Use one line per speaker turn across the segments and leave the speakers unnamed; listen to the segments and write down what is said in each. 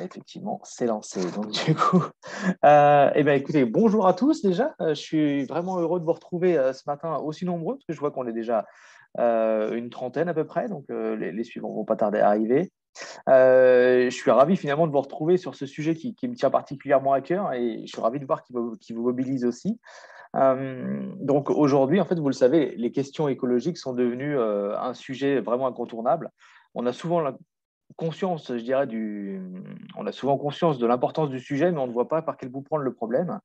Effectivement, c'est lancé. Donc, du coup, écoutez, bonjour à tous déjà. Je suis vraiment heureux de vous retrouver ce matin aussi nombreux, parce que je vois qu'on est déjà une trentaine à peu près. Donc, les suivants vont pas tarder à arriver. Je suis ravi finalement de vous retrouver sur ce sujet qui me tient particulièrement à cœur et je suis ravi de voir qu'il vous mobilise aussi. Donc, aujourd'hui, en fait, vous le savez, les questions écologiques sont devenues un sujet vraiment incontournable. On a souvent conscience, je dirais, on a souvent conscience de l'importance du sujet, mais on ne voit pas par quel bout prendre le problème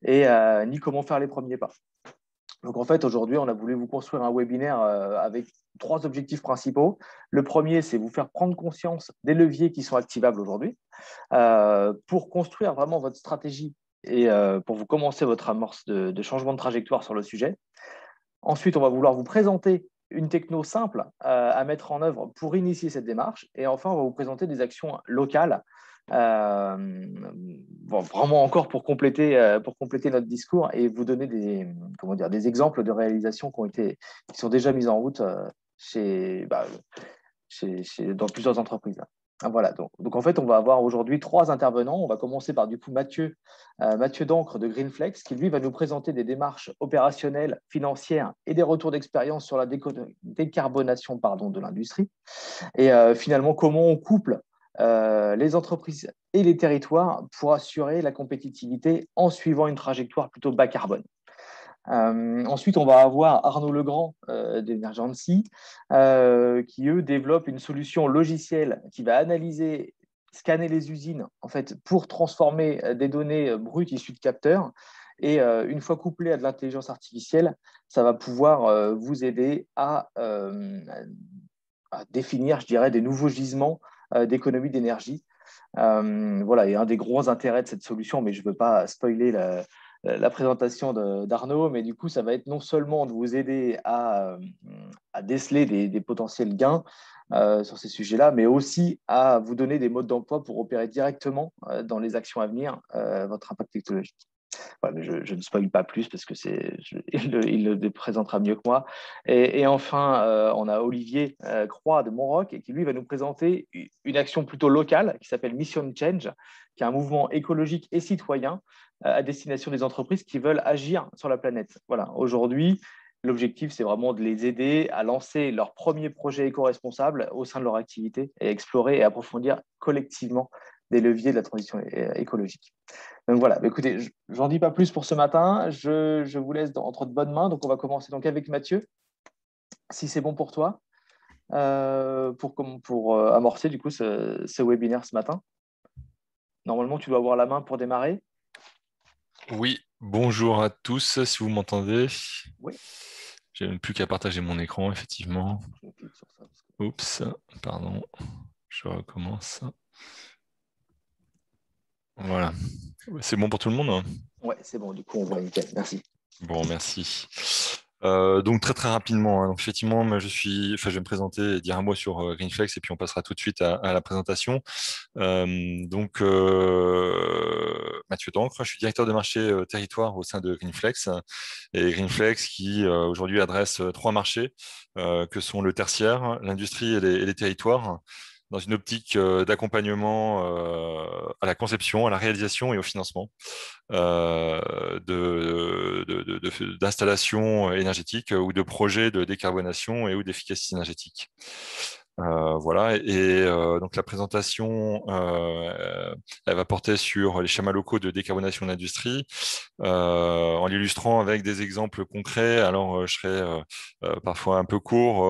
et ni comment faire les premiers pas. Donc, en fait, aujourd'hui, on a voulu vous construire un webinaire avec trois objectifs principaux. Le premier, c'est vous faire prendre conscience des leviers qui sont activables aujourd'hui pour construire vraiment votre stratégie et pour vous commencer votre amorce de changement de trajectoire sur le sujet. Ensuite, on va vouloir vous présenter une techno simple à mettre en œuvre pour initier cette démarche. Et enfin, on va vous présenter des actions locales, vraiment encore pour compléter notre discours et vous donner des exemples de réalisations qui sont déjà mises en route dans plusieurs entreprises. Voilà, donc en fait, on va avoir aujourd'hui trois intervenants. On va commencer par du coup Mathieu Dancre de Greenflex, qui lui va nous présenter des démarches opérationnelles, financières et des retours d'expérience sur la décarbonation de l'industrie. Et finalement, comment on couple les entreprises et les territoires pour assurer la compétitivité en suivant une trajectoire plutôt bas carbone. Ensuite, on va avoir Arnaud Legrand d'Emergency qui, eux, développent une solution logicielle qui va analyser, scanner les usines en fait, pour transformer des données brutes issues de capteurs. Et une fois couplé à de l'intelligence artificielle, ça va pouvoir vous aider à définir, je dirais, des nouveaux gisements d'économie d'énergie. Voilà, et un des gros intérêts de cette solution, mais je ne veux pas spoiler la présentation d'Arnaud, mais du coup, ça va être non seulement de vous aider à déceler des potentiels gains sur ces sujets-là, mais aussi à vous donner des modes d'emploi pour opérer directement dans les actions à venir votre impact technologique. Voilà, mais je ne spoil pas plus parce que il le présentera mieux que moi. Et enfin, on a Olivier Croix de Montroc et qui lui va nous présenter une action plutôt locale qui s'appelle Mission Change, qui est un mouvement écologique et citoyen à destination des entreprises qui veulent agir sur la planète. Voilà, aujourd'hui, l'objectif, c'est vraiment de les aider à lancer leur premier projet éco-responsable au sein de leur activité et explorer et approfondir collectivement des leviers de la transition écologique. Donc voilà, écoutez, j'en dis pas plus pour ce matin. Je vous laisse entre de bonnes mains. Donc on va commencer donc avec Mathieu, si c'est bon pour toi, pour amorcer du coup ce webinaire ce matin. Normalement, tu dois avoir la main pour démarrer.
Oui, bonjour à tous, si vous m'entendez.
Oui.
J'ai même plus qu'à partager mon écran, effectivement.
Je clique sur ça.
Oups, pardon, je recommence. Voilà, c'est bon pour tout le monde, hein?
Ouais, c'est bon, du coup, on voit nickel. Merci.
Bon, merci. Donc très rapidement, hein. Donc effectivement, moi, je vais me présenter et dire un mot sur Greenflex et puis on passera tout de suite à la présentation. Mathieu Dancre, je suis directeur de marché territoire au sein de Greenflex et Greenflex qui aujourd'hui adresse trois marchés que sont le tertiaire, l'industrie et les territoires dans une optique d'accompagnement à la conception, à la réalisation et au financement d'installations énergétiques ou de projets de décarbonation et ou d'efficacité énergétique. Voilà, donc la présentation, elle va porter sur les schémas locaux de décarbonation de l'industrie, en l'illustrant avec des exemples concrets. Alors, je serai parfois un peu court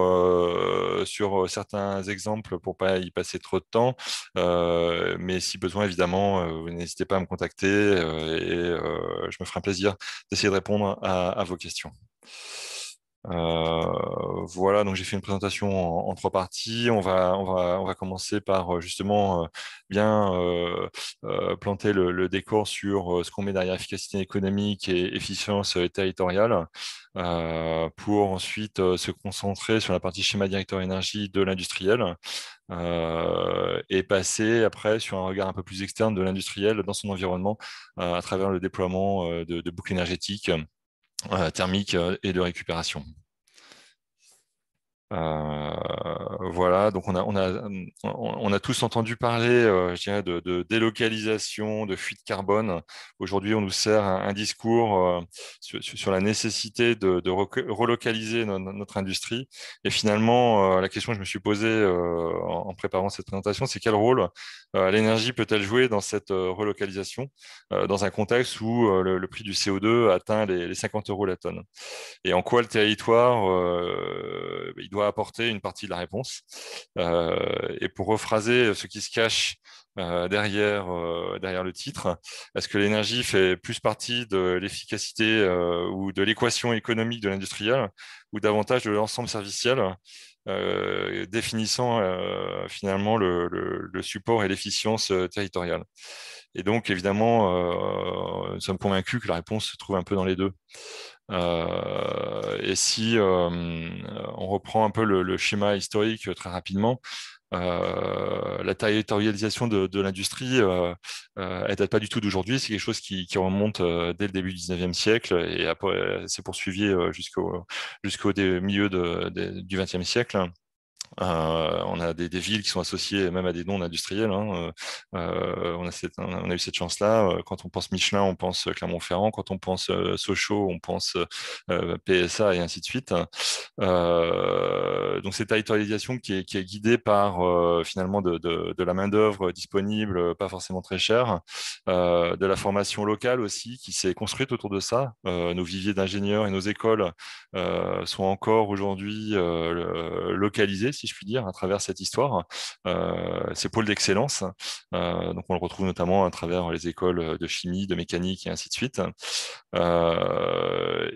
sur certains exemples pour pas y passer trop de temps, mais si besoin, évidemment, vous n'hésitez pas à me contacter je me ferai un plaisir d'essayer de répondre à vos questions. Voilà, donc j'ai fait une présentation en trois parties. On va commencer par justement bien planter le décor sur ce qu'on met derrière efficacité économique et efficience territoriale, pour ensuite se concentrer sur la partie schéma directeur énergie de l'industriel et passer après sur un regard un peu plus externe de l'industriel dans son environnement à travers le déploiement de boucles énergétiques thermiques et de récupération. Voilà, donc on a tous entendu parler, je dirais, de délocalisation, de fuite carbone. Aujourd'hui, on nous sert un discours sur la nécessité de relocaliser notre industrie. Et finalement, la question que je me suis posée en préparant cette présentation, c'est quel rôle l'énergie peut-elle jouer dans cette relocalisation, dans un contexte où le prix du CO2 atteint les 50 euros la tonne? Et en quoi le territoire, il doit apporter une partie de la réponse. Et pour rephraser ce qui se cache derrière le titre, est-ce que l'énergie fait plus partie de l'efficacité ou de l'équation économique de l'industriel ou davantage de l'ensemble serviciel définissant finalement le support et l'efficience territoriale? Et donc, évidemment, nous sommes convaincus que la réponse se trouve un peu dans les deux. Et si on reprend un peu le schéma historique très rapidement, la territorialisation de l'industrie, elle date pas du tout d'aujourd'hui. C'est quelque chose qui remonte dès le début du 19e siècle et après s'est poursuivi jusqu'au milieu du 20e siècle. On a des villes qui sont associées même à des noms industriels. Hein. On a eu cette chance-là. Quand on pense Michelin, on pense Clermont-Ferrand. Quand on pense Sochaux, on pense PSA et ainsi de suite. Donc cette territorialisation qui est guidée par finalement de la main-d'œuvre disponible, pas forcément très chère, de la formation locale aussi qui s'est construite autour de ça. Nos viviers d'ingénieurs et nos écoles sont encore aujourd'hui localisés, si je puis dire, à travers cette histoire, ces pôles d'excellence. Donc on le retrouve notamment à travers les écoles de chimie, de mécanique et ainsi de suite.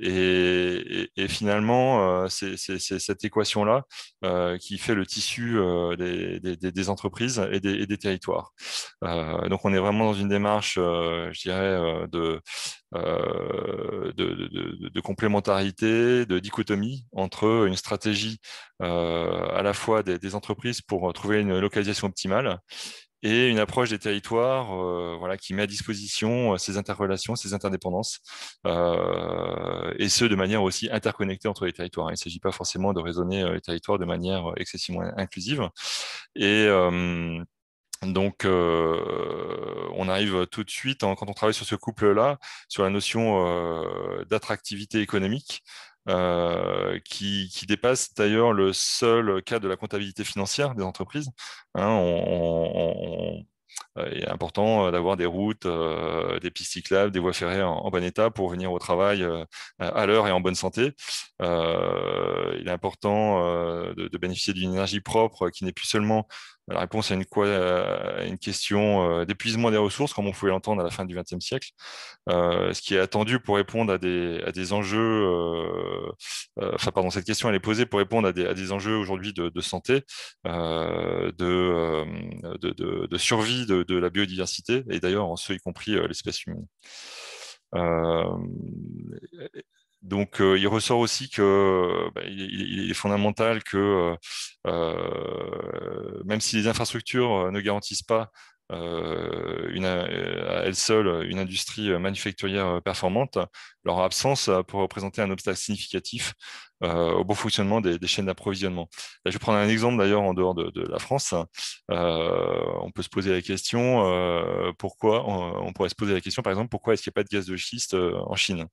Et finalement, c'est cette équation-là qui fait le tissu des entreprises et des territoires. Donc on est vraiment dans une démarche, je dirais, de complémentarité, de dichotomie entre une stratégie à la fois des entreprises pour trouver une localisation optimale et une approche des territoires voilà, qui met à disposition ces interrelations, ces interdépendances, et ce, de manière aussi interconnectée entre les territoires. Il ne s'agit pas forcément de raisonner les territoires de manière excessivement inclusive. Et donc, on arrive tout de suite, quand on travaille sur ce couple-là, sur la notion d'attractivité économique, qui dépasse d'ailleurs le seul cas de la comptabilité financière des entreprises. Hein, il est important d'avoir des routes, des pistes cyclables, des voies ferrées en bon état pour venir au travail à l'heure et en bonne santé. Il est important de bénéficier d'une énergie propre qui n'est plus seulement la réponse à une question d'épuisement des ressources, comme on pouvait l'entendre à la fin du XXe siècle, ce qui est attendu pour répondre à des enjeux. Enfin, pardon, cette question elle est posée pour répondre à des enjeux aujourd'hui de santé, de survie de la biodiversité, et d'ailleurs en ce y compris l'espèce humaine. Euh, donc, il ressort aussi que il est fondamental que même si les infrastructures ne garantissent pas à elles seules une industrie manufacturière performante, leur absence peut représenter un obstacle significatif au bon fonctionnement des chaînes d'approvisionnement. Là, je vais prendre un exemple d'ailleurs en dehors de la France. On peut se poser la question pourquoi on pourrait se poser la question par exemple pourquoi est-ce qu'il n'y a pas de gaz de schiste en Chine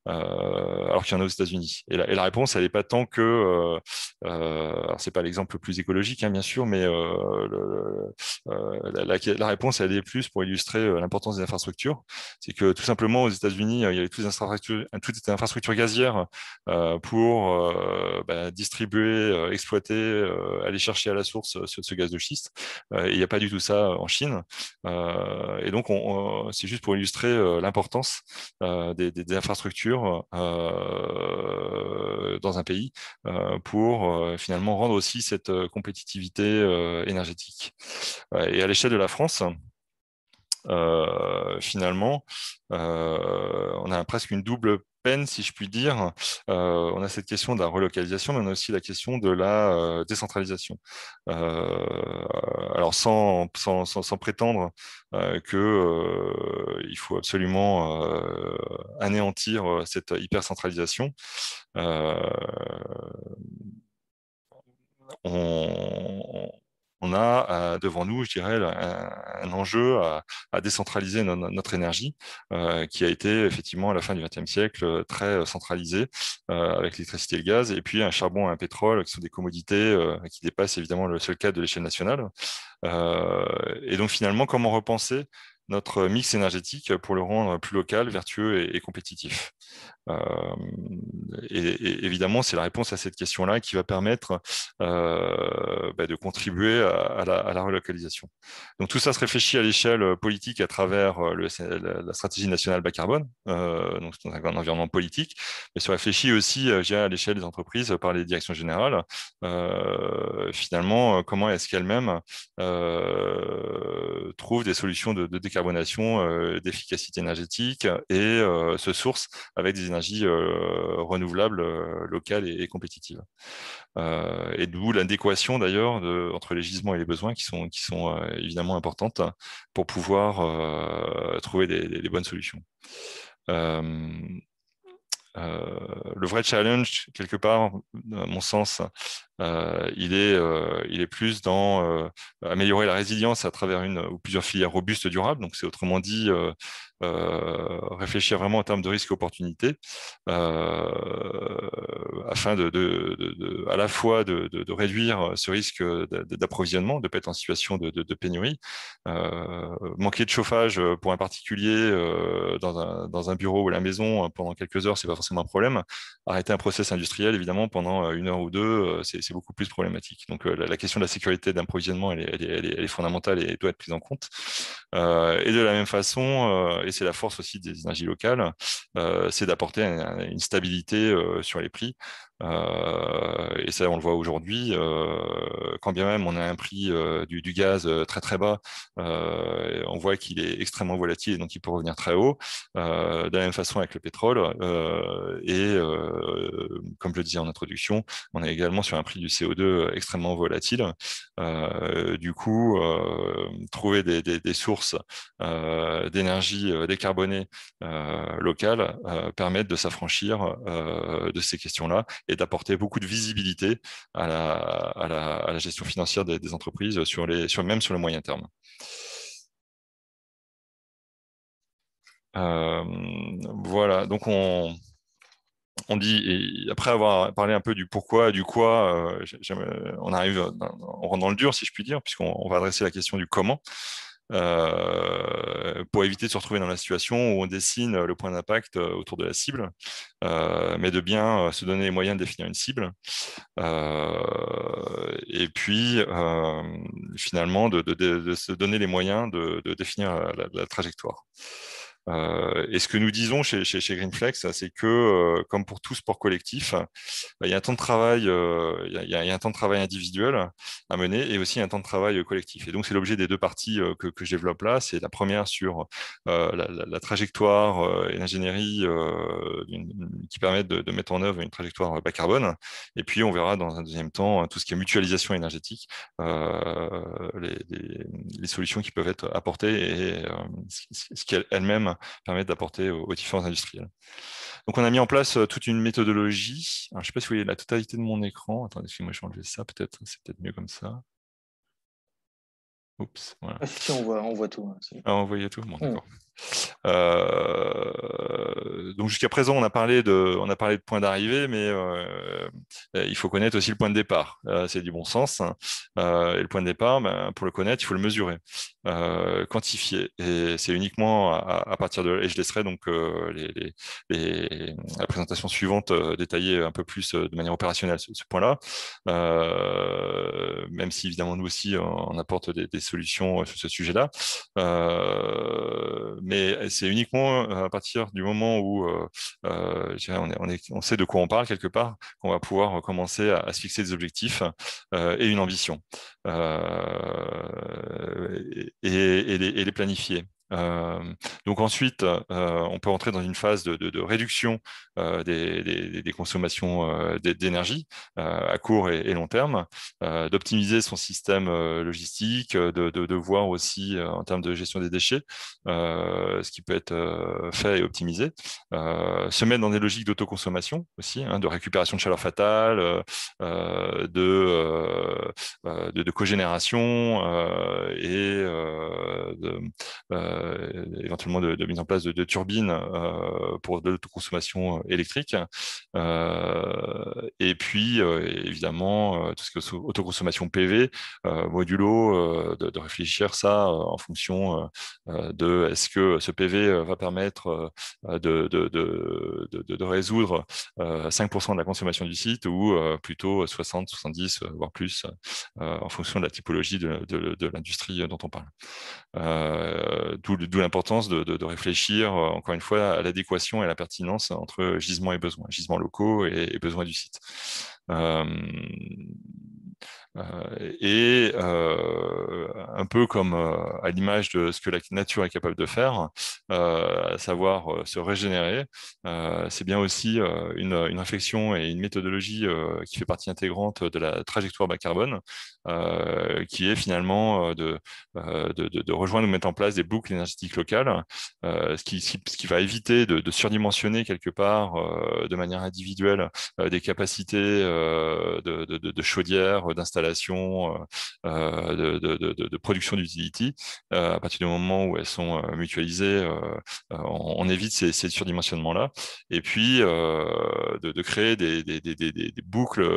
alors qu'il y en a aux États-Unis. Et la réponse, elle n'est pas tant que, alors c'est pas l'exemple le plus écologique, hein, bien sûr, mais la réponse, elle est plus pour illustrer l'importance des infrastructures. C'est que tout simplement aux États-Unis, il y avait toutes les infrastructures gazières pour distribuer, exploiter, aller chercher à la source ce gaz de schiste. Et il n'y a pas du tout ça en Chine. Et donc, c'est juste pour illustrer l'importance des infrastructures dans un pays pour finalement rendre aussi cette compétitivité énergétique. Et à l'échelle de la France, finalement, on a presque une double peine, si je puis dire. On a cette question de la relocalisation, mais on a aussi la question de la décentralisation. Alors, sans prétendre il faut absolument anéantir cette hypercentralisation. on a devant nous, je dirais, un enjeu à décentraliser notre énergie, qui a été effectivement à la fin du XXe siècle très centralisée avec l'électricité et le gaz, et puis un charbon et un pétrole qui sont des commodités qui dépassent évidemment le seul cadre de l'échelle nationale. Et donc finalement, comment repenser notre mix énergétique pour le rendre plus local, vertueux et compétitif. Euh, et évidemment, c'est la réponse à cette question-là qui va permettre de contribuer à la relocalisation. Donc tout ça se réfléchit à l'échelle politique à travers la stratégie nationale bas carbone, donc c'est un environnement politique, mais se réfléchit aussi à l'échelle des entreprises par les directions générales. Finalement, comment est-ce qu'elles-mêmes trouvent des solutions de décarbonation, d'efficacité énergétique et se sourcent avec des énergies renouvelables, locales et compétitives. Et d'où l'adéquation d'ailleurs entre les gisements et les besoins qui sont évidemment importantes pour pouvoir trouver des bonnes solutions. Le vrai challenge, quelque part, à mon sens, il est plus dans améliorer la résilience à travers une ou plusieurs filières robustes durables. Donc, c'est autrement dit réfléchir vraiment en termes de risque et opportunité afin à la fois de réduire ce risque d'approvisionnement, de ne pas être en situation de pénurie. Manquer de chauffage pour un particulier dans un bureau ou à la maison pendant quelques heures, c'est pas forcément un problème. Arrêter un process industriel, évidemment, pendant une heure ou deux, c'est beaucoup plus problématique. Donc la question de la sécurité d'approvisionnement, elle est fondamentale et doit être prise en compte. Et de la même façon, et c'est la force aussi des énergies locales, c'est d'apporter une stabilité sur les prix. Et ça, on le voit aujourd'hui, quand bien même on a un prix du gaz très très bas, on voit qu'il est extrêmement volatile et donc il peut revenir très haut. De la même façon avec le pétrole. Comme je le disais en introduction, on est également sur un prix du CO2 extrêmement volatile. Du coup, trouver des sources d'énergie décarbonée locales permettent de s'affranchir de ces questions-là et d'apporter beaucoup de visibilité à la gestion financière des entreprises même sur le moyen terme. Voilà, donc on dit, et après avoir parlé un peu du pourquoi et du quoi, on rentre dans le dur, si je puis dire, puisqu'on va adresser la question du comment, pour éviter de se retrouver dans la situation où on dessine le point d'impact autour de la cible, mais de bien se donner les moyens de définir une cible, et puis finalement de se donner les moyens de définir la trajectoire. Et ce que nous disons chez Greenflex, c'est que, comme pour tout sport collectif, il y a un temps de travail, il y a un temps de travail individuel à mener et aussi un temps de travail collectif. Et donc, c'est l'objet des deux parties que je développe là. C'est la première sur la trajectoire et l'ingénierie qui permettent de mettre en œuvre une trajectoire bas carbone. Et puis, on verra dans un deuxième temps tout ce qui est mutualisation énergétique, les solutions qui peuvent être apportées et ce qu'elles-mêmes permettent d'apporter aux différents industriels. Donc, on a mis en place toute une méthodologie. Alors, je ne sais pas si vous voyez la totalité de mon écran. Attendez, excusez-moi, je vais enlever ça, peut-être. C'est peut-être mieux comme ça. Oups, voilà.
Ah, si, on voit tout. Hein,
ah, on voyait tout? Bon, d'accord. Donc jusqu'à présent, on a parlé de point d'arrivée, mais il faut connaître aussi le point de départ. C'est du bon sens. Hein. Et le point de départ, pour le connaître, il faut le mesurer, quantifier. Et c'est uniquement à partir de... Et je laisserai donc la présentation suivante détailler un peu plus de manière opérationnelle ce point-là. Même si évidemment nous aussi, on apporte des solutions sur ce sujet-là. Mais c'est uniquement à partir du moment où on sait de quoi on parle quelque part qu'on va pouvoir commencer à se fixer des objectifs et une ambition et les planifier. Donc ensuite, on peut entrer dans une phase de réduction des consommations d'énergie à court et long terme, d'optimiser son système logistique, de voir aussi en termes de gestion des déchets ce qui peut être fait et optimisé, se mettre dans des logiques d'autoconsommation aussi, hein, de récupération de chaleur fatale, de cogénération et éventuellement de mise en place de turbines pour de l'autoconsommation électrique. Et puis, évidemment, tout ce qui est autoconsommation PV, modulo, de réfléchir ça en fonction de est-ce que ce PV va permettre de résoudre 5% de la consommation du site ou plutôt 60, 70, voire plus, en fonction de la typologie de l'industrie dont on parle. D'où l'importance de réfléchir, encore une fois, à l'adéquation et à la pertinence entre gisements et besoins, gisements locaux et besoins du site. Un peu comme à l'image de ce que la nature est capable de faire, à savoir se régénérer, c'est bien aussi une réflexion et une méthodologie qui fait partie intégrante de la trajectoire bas carbone, qui est finalement de rejoindre ou mettre en place des boucles énergétiques locales, ce qui va éviter de surdimensionner quelque part de manière individuelle des capacités de chaudière, d'installation, de production d'utility. À partir du moment où elles sont mutualisées, on évite ces surdimensionnements-là. Et puis, de créer des boucles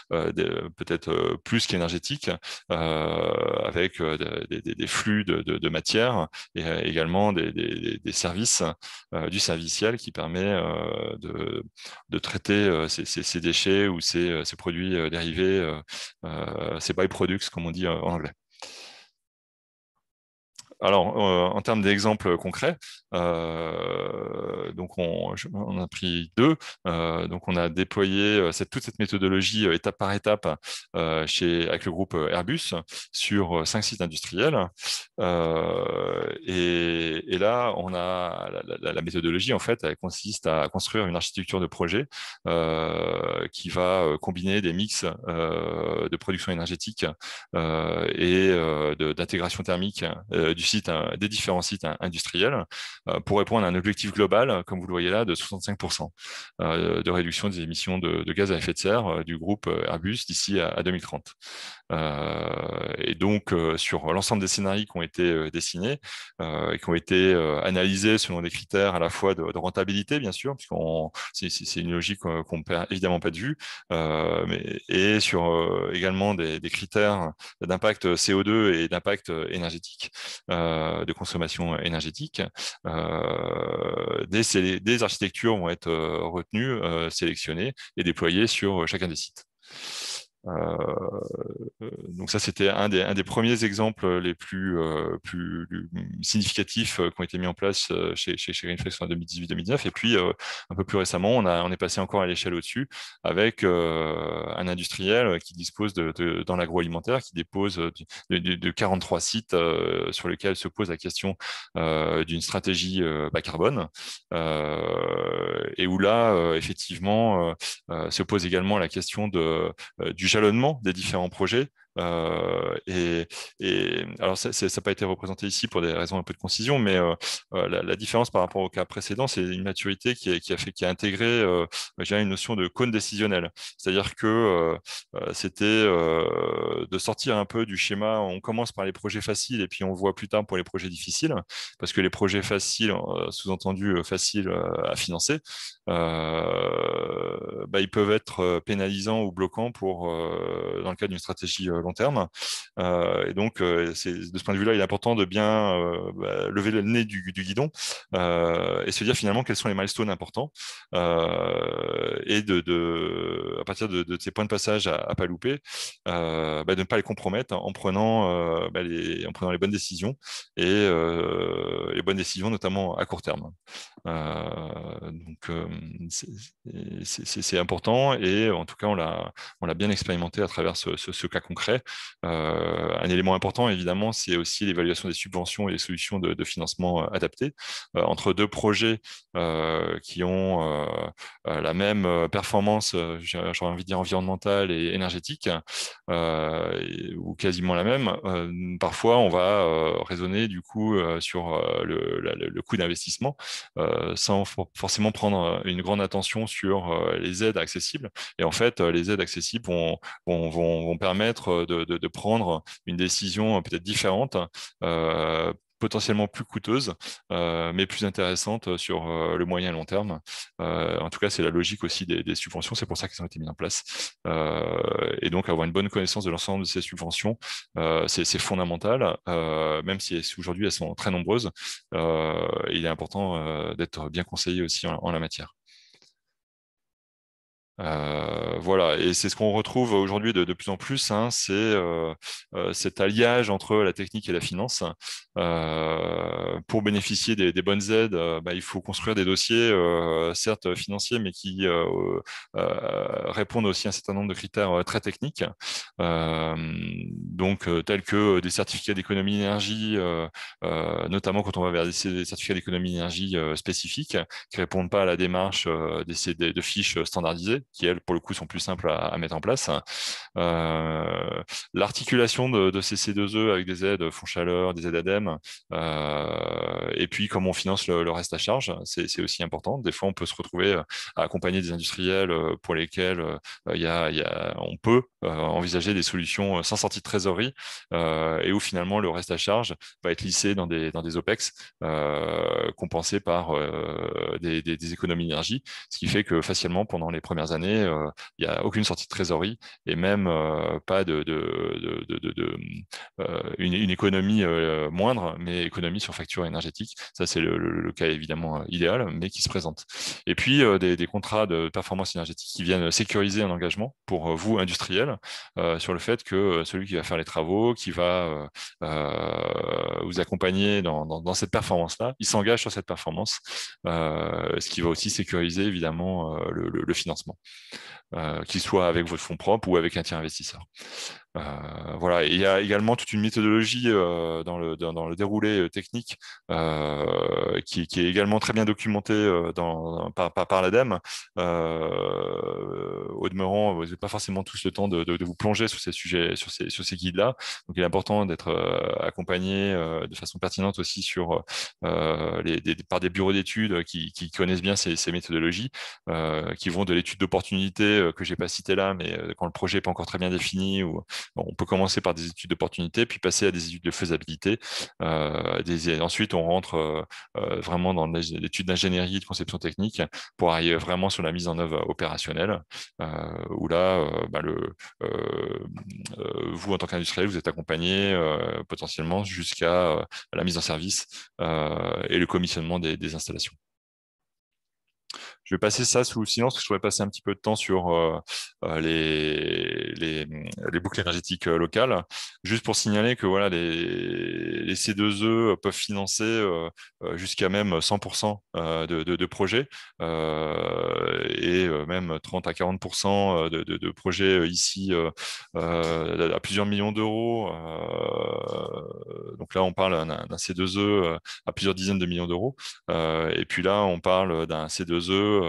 peut-être plus qu'énergétiques, avec des flux de matière et également des services, du serviciel qui permet de traiter ces déchets ou ces produits dérivés, ces byproducts, comme on dit en anglais. Alors, en termes d'exemples concrets, donc on a pris deux. Donc, on a déployé toute cette méthodologie étape par étape avec le groupe Airbus sur 5 sites industriels. Et là, on a la méthodologie, en fait, elle consiste à construire une architecture de projet qui va combiner des mix de production énergétique et d'intégration thermique du site, des différents sites industriels pour répondre à un objectif global, comme vous le voyez là, de 65% de réduction des émissions de gaz à effet de serre du groupe Airbus d'ici à 2030. Et donc, sur l'ensemble des scénarios qui ont été dessinés et qui ont été analysés selon des critères à la fois de rentabilité, bien sûr, puisque c'est une logique qu'on ne perd évidemment pas de vue, et sur également des critères d'impact CO2 et d'impact énergétique, de consommation énergétique. Des architectures vont être retenues, sélectionnées et déployées sur chacun des sites. Donc ça, c'était un des premiers exemples les plus significatifs qui ont été mis en place chez Greenflex en 2018-2019. Et puis, un peu plus récemment, on est passé encore à l'échelle au-dessus avec un industriel qui dispose dans l'agroalimentaire, qui dépose de 43 sites sur lesquels se pose la question d'une stratégie bas carbone. Et où là, effectivement, se pose également la question du jalonnement des différents projets. Et alors, ça n'a pas été représenté ici pour des raisons un peu de concision, mais la différence par rapport au cas précédent, c'est une maturité qui a intégré une notion de cône décisionnel. C'est-à-dire que c'était de sortir un peu du schéma, on commence par les projets faciles et puis on voit plus tard pour les projets difficiles, parce que les projets faciles, sous-entendu faciles à financer, ils peuvent être pénalisants ou bloquants dans le cadre d'une stratégie long terme. Et donc, de ce point de vue-là, il est important de bien lever le nez du guidon et se dire finalement quels sont les milestones importants et à partir de ces points de passage à pas louper, de ne pas les compromettre en prenant les bonnes décisions et les bonnes décisions notamment à court terme. Donc, c'est important et en tout cas, on l'a bien expérimenté à travers ce cas concret concret. Un élément important, évidemment, c'est aussi l'évaluation des subventions et les solutions de financement adaptées. Entre deux projets qui ont la même performance, j'aurais envie de dire environnementale et énergétique, ou quasiment la même, parfois on va raisonner du coup sur le coût d'investissement sans forcément prendre une grande attention sur les aides accessibles. Et en fait, les aides accessibles vont permettre de prendre une décision peut-être différente, potentiellement plus coûteuse, mais plus intéressante sur le moyen et long terme. En tout cas, c'est la logique aussi des subventions, c'est pour ça qu'elles ont été mises en place. Et donc, avoir une bonne connaissance de l'ensemble de ces subventions, c'est fondamental, même si aujourd'hui elles sont très nombreuses. Il est important d'être bien conseillé aussi en la matière. Voilà, et c'est ce qu'on retrouve aujourd'hui de plus en plus, hein, c'est cet alliage entre la technique et la finance. Pour bénéficier des bonnes aides, il faut construire des dossiers, certes financiers, mais qui répondent aussi à un certain nombre de critères très techniques, tels que des certificats d'économie d'énergie, notamment quand on va vers des certificats d'économie d'énergie spécifiques qui répondent pas à la démarche de fiches standardisées, qui elles, pour le coup, sont plus simples à mettre en place. Euh, L'articulation de ces C2E avec des aides fonds chaleur, des aides ADEME, et puis comment on finance le reste à charge, c'est aussi important. Des fois, on peut se retrouver à accompagner des industriels pour lesquels on peut envisager des solutions sans sortie de trésorerie, et où finalement le reste à charge va être lissé dans des OPEX compensés par des économies d'énergie, ce qui fait que facialement, pendant les premières années, il n'y a aucune sortie de trésorerie et même pas une économie moindre, mais économie sur facture énergétique. Ça, c'est le cas évidemment idéal, mais qui se présente. Et puis, des contrats de performance énergétique qui viennent sécuriser un engagement pour vous, industriels, sur le fait que celui qui va faire les travaux, qui va vous accompagner dans cette performance-là, il s'engage sur cette performance, ce qui va aussi sécuriser évidemment le financement, qu'il soit avec votre fonds propre ou avec un tiers investisseur. Voilà. Et il y a également toute une méthodologie dans le déroulé technique qui est également très bien documentée par l'ADEME. Au demeurant, vous n'avez pas forcément tous le temps de vous plonger sur ces sujets, sur ces guides-là. Donc, il est important d'être accompagné de façon pertinente aussi par des bureaux d'études qui connaissent bien ces méthodologies, qui vont de l'étude d'opportunité que j'ai pas citée là, mais quand le projet n'est pas encore très bien défini, ou on peut commencer par des études d'opportunité, puis passer à des études de faisabilité. Ensuite, on rentre vraiment dans l'étude d'ingénierie, de conception technique, pour arriver vraiment sur la mise en œuvre opérationnelle, où là, vous, en tant qu'industriel, vous êtes accompagné potentiellement jusqu'à la mise en service et le commissionnement des installations. Je vais passer ça sous le silence, parce que je pourrais passer un petit peu de temps sur les boucles énergétiques locales. Juste pour signaler que voilà, les C2E peuvent financer jusqu'à même 100% de projets, et même 30 à 40% de projets ici à plusieurs millions d'euros. Donc là, on parle d'un C2E à plusieurs dizaines de millions d'euros. Et puis là, on parle d'un C2E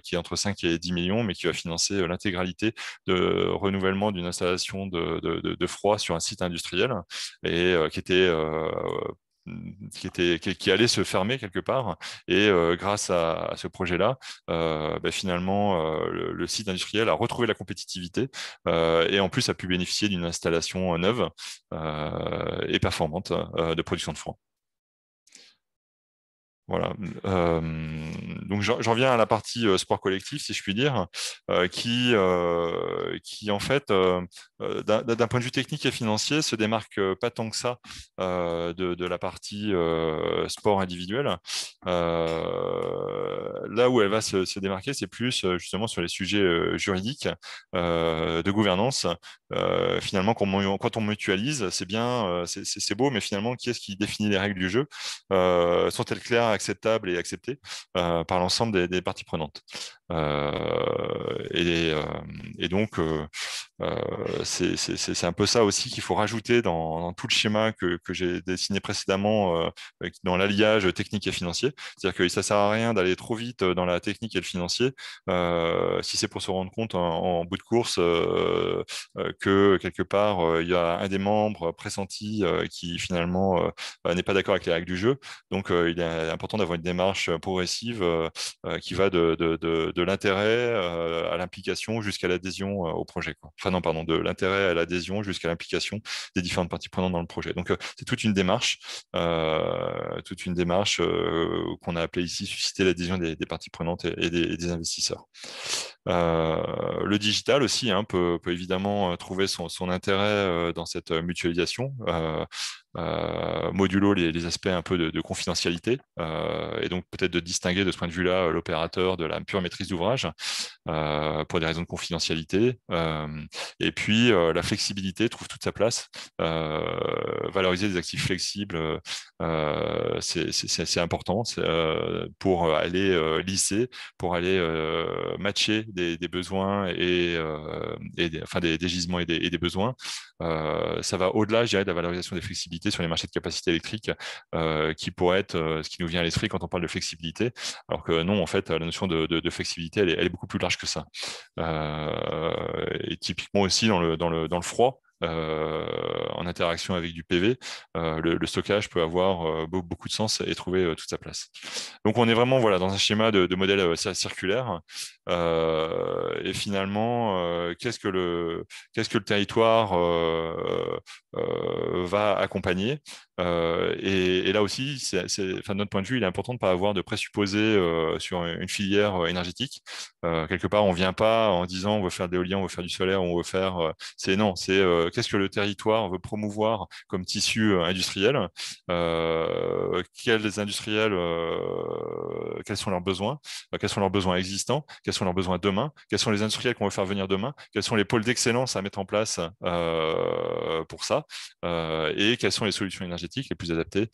qui est entre 5 et 10 millions, mais qui va financer l'intégralité de renouvellement d'une installation de froid sur un site industriel, et qui allait se fermer quelque part. Et grâce à ce projet-là, finalement, le site industriel a retrouvé la compétitivité, et en plus a pu bénéficier d'une installation neuve et performante de production de froid. Voilà. Donc j'en viens à la partie sport collectif, si je puis dire, qui en fait, d'un point de vue technique et financier, se démarque pas tant que ça de la partie sport individuel. Là où elle va se démarquer, c'est plus justement sur les sujets juridiques, de gouvernance. Finalement, quand on mutualise, c'est bien, c'est beau, mais finalement, qui est-ce qui définit les règles du jeu? Sont-elles claires, acceptables et acceptées par l'ensemble des parties prenantes? Et donc, C'est un peu ça aussi qu'il faut rajouter dans tout le schéma que j'ai dessiné précédemment dans l'alliage technique et financier. C'est-à-dire que ça ne sert à rien d'aller trop vite dans la technique et le financier si c'est pour se rendre compte en bout de course que quelque part il y a un des membres pressentis qui finalement n'est pas d'accord avec les règles du jeu. Donc il est important d'avoir une démarche progressive qui va de l'intérêt à l'implication jusqu'à l'adhésion au projet, quoi. Enfin non, pardon, de l'intérêt à l'adhésion jusqu'à l'implication des différentes parties prenantes dans le projet. Donc c'est toute une démarche qu'on a appelée ici susciter l'adhésion des parties prenantes et des investisseurs. Le digital aussi hein, peut évidemment trouver son intérêt dans cette mutualisation. Modulo les aspects un peu de confidentialité et donc peut-être de distinguer de ce point de vue-là l'opérateur de la pure maîtrise d'ouvrage pour des raisons de confidentialité. Et puis la flexibilité trouve toute sa place. Valoriser des actifs flexibles, c'est important pour aller lisser, pour aller matcher des besoins enfin des gisements et des besoins. Ça va au-delà, je dirais, de la valorisation des flexibilités sur les marchés de capacité électrique, qui pourrait être ce qui nous vient à l'esprit quand on parle de flexibilité, alors que non, en fait, la notion de flexibilité, elle est beaucoup plus large que ça. Et typiquement aussi dans le froid, en interaction avec du PV, le stockage peut avoir beaucoup de sens et trouver toute sa place. Donc on est vraiment voilà, dans un schéma de modèle circulaire. Et finalement, qu'est-ce que le territoire va accompagner et là aussi, enfin, de notre point de vue, il est important de ne pas avoir de présupposés sur une filière énergétique. Quelque part, on ne vient pas en disant on veut faire de l'éolien, on veut faire du solaire, on veut faire... c'est qu'est-ce que le territoire veut promouvoir comme tissu industriel, quels industriels, quels sont leurs besoins, quels sont leurs besoins existants, quels sont leurs besoins demain, quels sont les industriels qu'on veut faire venir demain, quels sont les pôles d'excellence à mettre en place pour ça, et quelles sont les solutions énergétiques les plus adaptées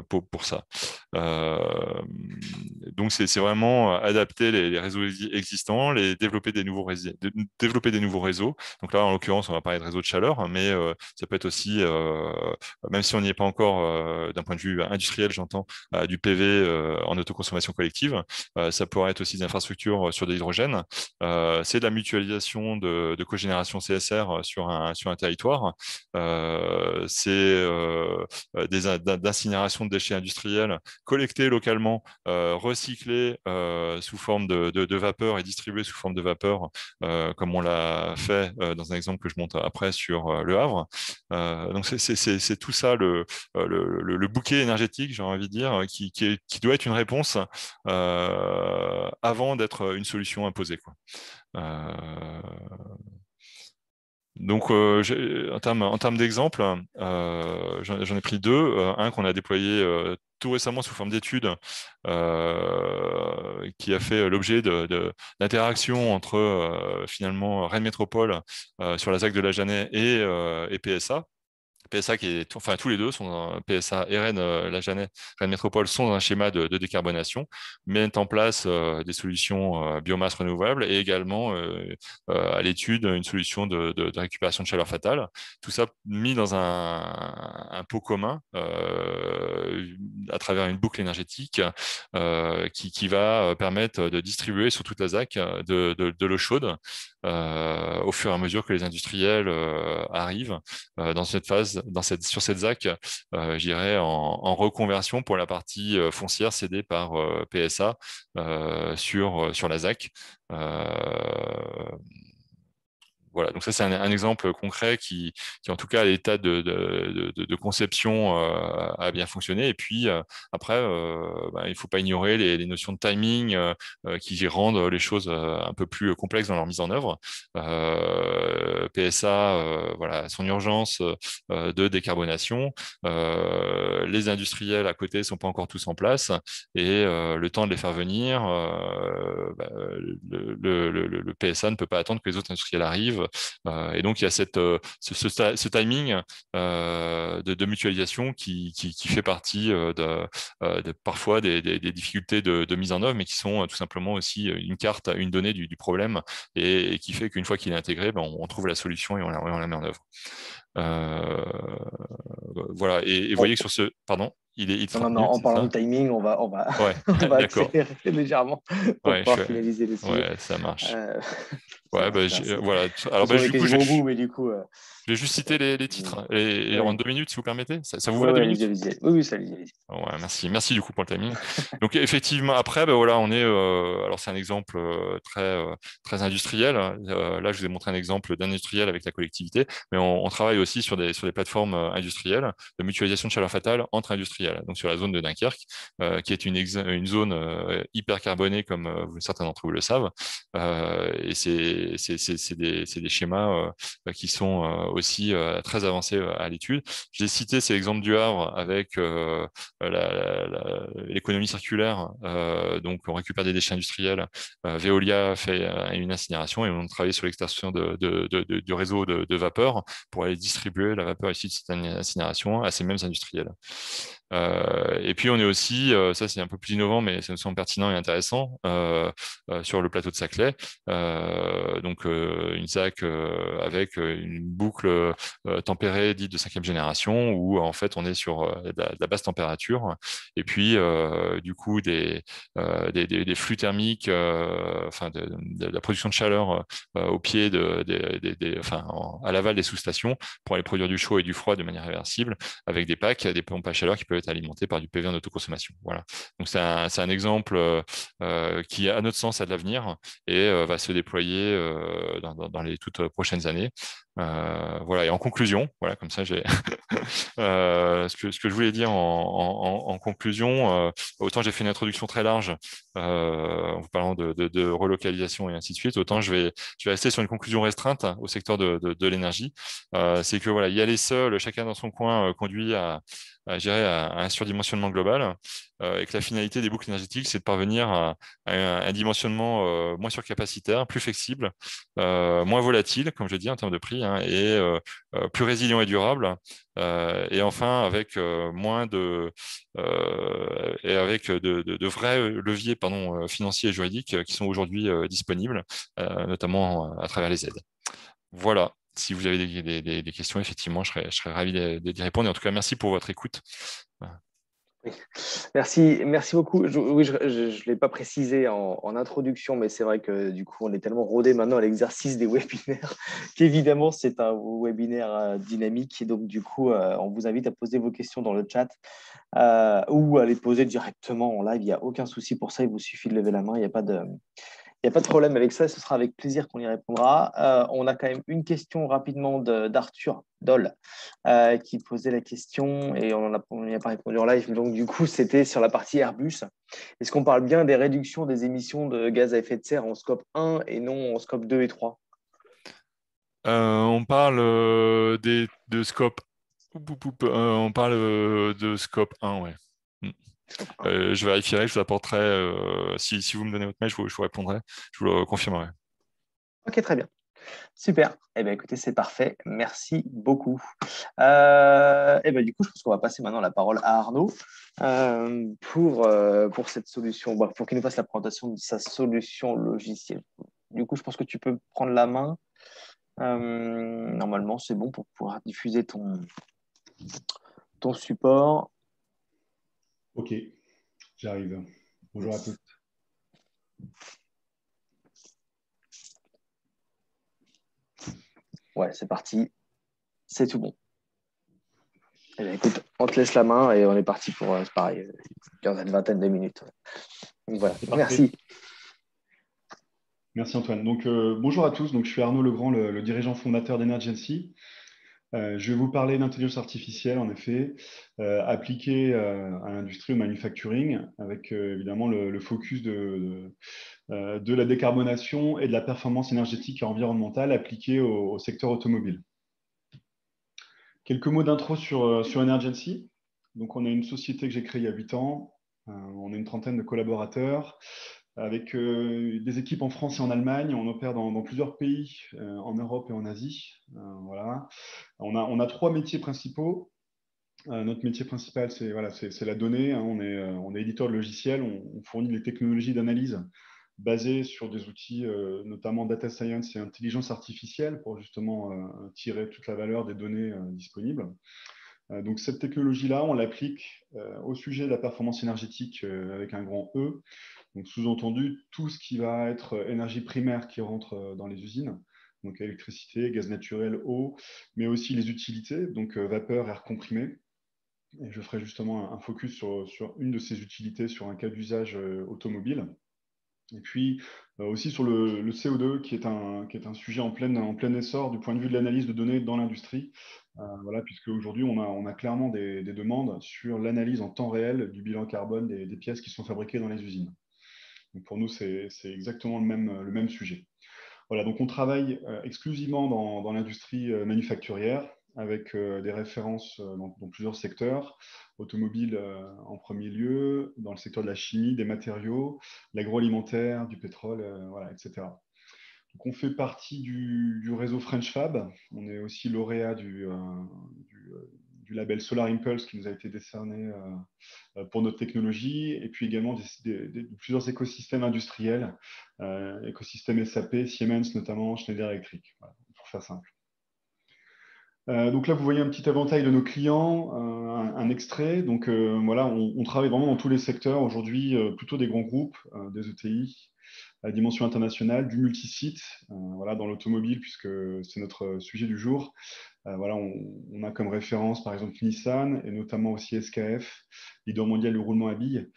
pour ça. Donc c'est vraiment adapter les réseaux existants, développer des nouveaux réseaux. Donc là, en l'occurrence, on va parler de réseaux de chaleur, mais ça peut être aussi, même si on n'y est pas encore d'un point de vue industriel, j'entends, du PV en autoconsommation collective, ça pourrait être aussi des infrastructures sur de l'hydrogène. C'est de la mutualisation de cogénération CSR sur un territoire. C'est d'incinération de déchets industriels collectés localement, recyclés sous forme de vapeur et distribués sous forme de vapeur, comme on l'a fait dans un exemple que je montre après sur Le Havre. Donc c'est tout ça le bouquet énergétique, j'ai envie de dire, qui doit être une réponse avant d'être une solution imposée, quoi. Donc, en termes d'exemples, j'en ai pris deux. Un qu'on a déployé tout récemment sous forme d'étude, qui a fait l'objet d'interactions entre finalement Rennes Métropole sur la ZAC de la Jeannet et PSA. PSA enfin tous les deux sont PSA et Rennes, la Jeannet, Rennes Métropole sont dans un schéma de décarbonation, mettent en place des solutions biomasse renouvelables et également à l'étude une solution de récupération de chaleur fatale. Tout ça mis dans un pot commun à travers une boucle énergétique qui va permettre de distribuer sur toute la ZAC de l'eau chaude au fur et à mesure que les industriels arrivent dans cette phase, sur cette ZAC, j'irais en reconversion pour la partie foncière cédée par PSA sur la ZAC. Voilà, donc ça c'est un exemple concret qui en tout cas à l'état de conception a bien fonctionné. Et puis après, il ne faut pas ignorer les notions de timing qui rendent les choses un peu plus complexes dans leur mise en œuvre. PSA, voilà, son urgence de décarbonation. Les industriels à côté ne sont pas encore tous en place et le temps de les faire venir, le PSA ne peut pas attendre que les autres industriels arrivent Et donc, il y a ce timing de mutualisation qui fait partie parfois des difficultés de mise en œuvre, mais qui sont tout simplement aussi une donnée du problème et qui fait qu'une fois qu'il est intégré, ben, on trouve la solution et on la met en œuvre. Voilà. Et vous
Bon.
voyez que sur ce... Pardon, il est
Non,
30
non, non,
minutes,
en
c'est
parlant de
ça?
timing,
Ouais,
on va
d'accord.
accélérer légèrement pour
Ouais,
pouvoir finaliser le sujet.
ouais, ça marche.
Euh, Ça
Ouais,
marche,
bah,
merci. De
voilà.
toute
Alors, bah,
façon, on est
du coup,
quasiment au bout, mais du coup,
je vais juste citer les titres et en
ouais,
2 minutes, si vous permettez. Ça vous
ouais,
va, deux
ouais, allez-y,
minutes?
allez-y. Oui, oui, ça, allez-y, allez-y.
Ouais, merci. Merci du coup pour le timing. Donc effectivement, après, ben voilà, on est. Alors c'est un exemple très industriel. Là, je vous ai montré un exemple d'industriel avec la collectivité, mais on travaille aussi sur des plateformes industrielles de mutualisation de chaleur fatale entre industriels. Donc sur la zone de Dunkerque, qui est une zone hyper carbonée, comme certains d'entre vous le savent. Et c'est des schémas qui sont aussi très avancés à l'étude. J'ai cité ces exemples du Havre avec l'économie circulaire. Donc, on récupère des déchets industriels. Veolia fait une incinération et on travaille sur l'extraction du réseau de vapeur pour aller distribuer la vapeur issue de cette incinération à ces mêmes industriels. Et puis, on est aussi, ça c'est un peu plus innovant, mais ça me semble pertinent et intéressant, sur le plateau de Saclay. Donc, une ZAC avec une boucle tempérée dite de 5e génération où en fait on est sur la basse température et puis du coup des flux thermiques, enfin de la production de chaleur au pied enfin à l'aval des sous-stations pour aller produire du chaud et du froid de manière réversible avec des packs, des pompes à chaleur qui peuvent être alimentées par du PV en autoconsommation. Voilà. Donc c'est un exemple qui, à notre sens, a de l'avenir et va se déployer dans les toutes prochaines années. Voilà. Et en conclusion, voilà, comme ça j'ai ce que je voulais dire en conclusion. Autant j'ai fait une introduction très large en vous parlant de relocalisation et ainsi de suite, autant je vais rester sur une conclusion restreinte au secteur de l'énergie. C'est que voilà, y aller seul, chacun dans son coin, conduit à un surdimensionnement global, et que la finalité des boucles énergétiques, c'est de parvenir à un dimensionnement moins surcapacitaire, plus flexible, moins volatile, comme je dis en termes de prix, hein, et plus résilient et durable. Et enfin, avec moins et avec de vrais leviers financiers et juridiques qui sont aujourd'hui disponibles, notamment à travers les aides. Voilà. Si vous avez des questions, effectivement, je serais ravi d'y répondre. Et en tout cas, merci pour votre écoute.
Oui. Merci, merci beaucoup. Oui, je ne l'ai pas précisé en introduction, mais c'est vrai que du coup, on est tellement rodé maintenant à l'exercice des webinaires qu'évidemment, c'est un webinaire dynamique. Et donc, du coup, on vous invite à poser vos questions dans le chat ou à les poser directement en live. Il n'y a aucun souci pour ça. Il vous suffit de lever la main. Il n'y a pas de, il n'y a pas de problème avec ça, ce sera avec plaisir qu'on y répondra. On a quand même une question rapidement d'Arthur Doll qui posait la question et on n'y a pas répondu en live. Donc, du coup, c'était sur la partie Airbus. Est-ce qu'on parle bien des réductions des émissions de gaz à effet de serre en scope 1 et non en scope 2 et 3?
On parle de scope. On parle de scope 1, ouais. Mm.
Scope 1.
Je vérifierai, je vous apporterai. Si vous me donnez votre mail, je vous répondrai. Je vous le confirmerai.
Ok, très bien. Super. Eh bien, écoutez, c'est parfait. Merci beaucoup. Du coup, je pense qu'on va passer maintenant la parole à Arnaud pour cette solution, pour qu'il nous fasse la présentation de sa solution logicielle. Du coup, je pense que tu peux prendre la main. Normalement, c'est bon pour pouvoir diffuser ton support.
Ok, j'arrive. Bonjour à tous.
Ouais, c'est parti. C'est tout bon. Eh bien, écoute, on te laisse la main et on est parti pour, c'est pareil, une quinzaine, vingtaine de minutes. Donc voilà,
C'est parfait.
merci.
Merci Antoine. Donc, bonjour à tous. Donc, je suis Arnaud Legrand, le dirigeant fondateur d'Energency. Je vais vous parler d'intelligence artificielle, en effet, appliquée à l'industrie, au manufacturing, avec évidemment le focus de la décarbonation et de la performance énergétique et environnementale appliquée au secteur automobile. Quelques mots d'intro sur Energency. Donc, on est une société que j'ai créée il y a 8 ans. On est une trentaine de collaborateurs. avec des équipes en France et en Allemagne. On opère dans plusieurs pays en Europe et en Asie. Voilà. On a 3 métiers principaux. Notre métier principal, c'est voilà, la donnée. Hein. On est éditeur de logiciels. On fournit les technologies d'analyse basées sur des outils, notamment data science et intelligence artificielle, pour justement tirer toute la valeur des données disponibles. Donc cette technologie-là, on l'applique au sujet de la performance énergétique avec un grand E. Donc sous-entendu, tout ce qui va être énergie primaire qui rentre dans les usines, donc électricité, gaz naturel, eau, mais aussi les utilités, donc vapeur, air comprimé. Et je ferai justement un focus sur une de ces utilités, sur un cas d'usage automobile. Et puis aussi sur le CO2, qui est un sujet en plein essor du point de vue de l'analyse de données dans l'industrie. Voilà, puisque aujourd'hui, on a clairement des demandes sur l'analyse en temps réel du bilan carbone des pièces qui sont fabriquées dans les usines. Donc pour nous, c'est exactement le même sujet. Voilà, donc on travaille exclusivement dans l'industrie manufacturière, avec des références dans plusieurs secteurs, automobile en premier lieu, dans le secteur de la chimie, des matériaux, l'agroalimentaire, du pétrole, voilà, etc. Donc on fait partie du réseau French Fab. On est aussi lauréat du label Solar Impulse qui nous a été décerné pour notre technologie, et puis également plusieurs écosystèmes industriels, écosystème SAP, Siemens notamment, Schneider Electric, voilà, pour faire simple. Donc là, vous voyez un petit éventail de nos clients, un extrait. Donc voilà, on travaille vraiment dans tous les secteurs aujourd'hui, plutôt des grands groupes, des ETI, à dimension internationale, du multisite, voilà, dans l'automobile, puisque c'est notre sujet du jour. Voilà, on a comme référence par exemple Nissan et notamment aussi SKF, leader mondial du roulement à billes,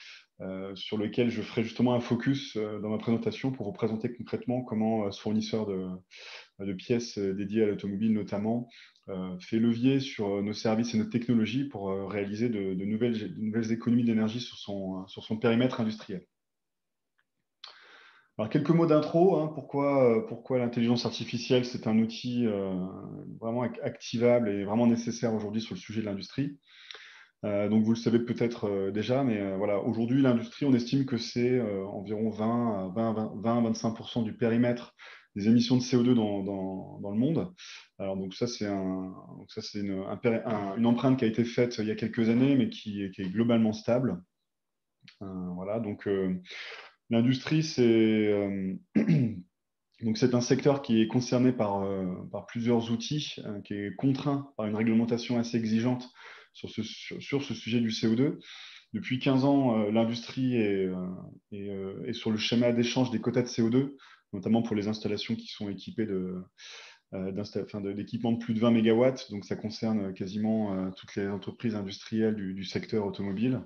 sur lequel je ferai justement un focus dans ma présentation pour vous présenter concrètement comment ce fournisseur de pièces dédiées à l'automobile notamment fait levier sur nos services et notre technologie pour réaliser de nouvelles économies d'énergie sur son périmètre industriel. Alors, quelques mots d'intro, hein, pourquoi l'intelligence artificielle, c'est un outil vraiment activable et vraiment nécessaire aujourd'hui sur le sujet de l'industrie. Donc, vous le savez peut-être déjà, mais voilà, aujourd'hui, l'industrie, on estime que c'est environ 20-25% du périmètre des émissions de CO2 dans le monde. Alors, donc ça, c'est une empreinte qui a été faite il y a quelques années, mais qui est globalement stable. Voilà, donc l'industrie, c'est un secteur qui est concerné par plusieurs outils, qui est contraint par une réglementation assez exigeante sur ce sujet du CO2. Depuis 15 ans, l'industrie est sur le schéma d'échange des quotas de CO2, notamment pour les installations qui sont équipées d'équipements de plus de 20 MW. Donc ça concerne quasiment toutes les entreprises industrielles du secteur automobile,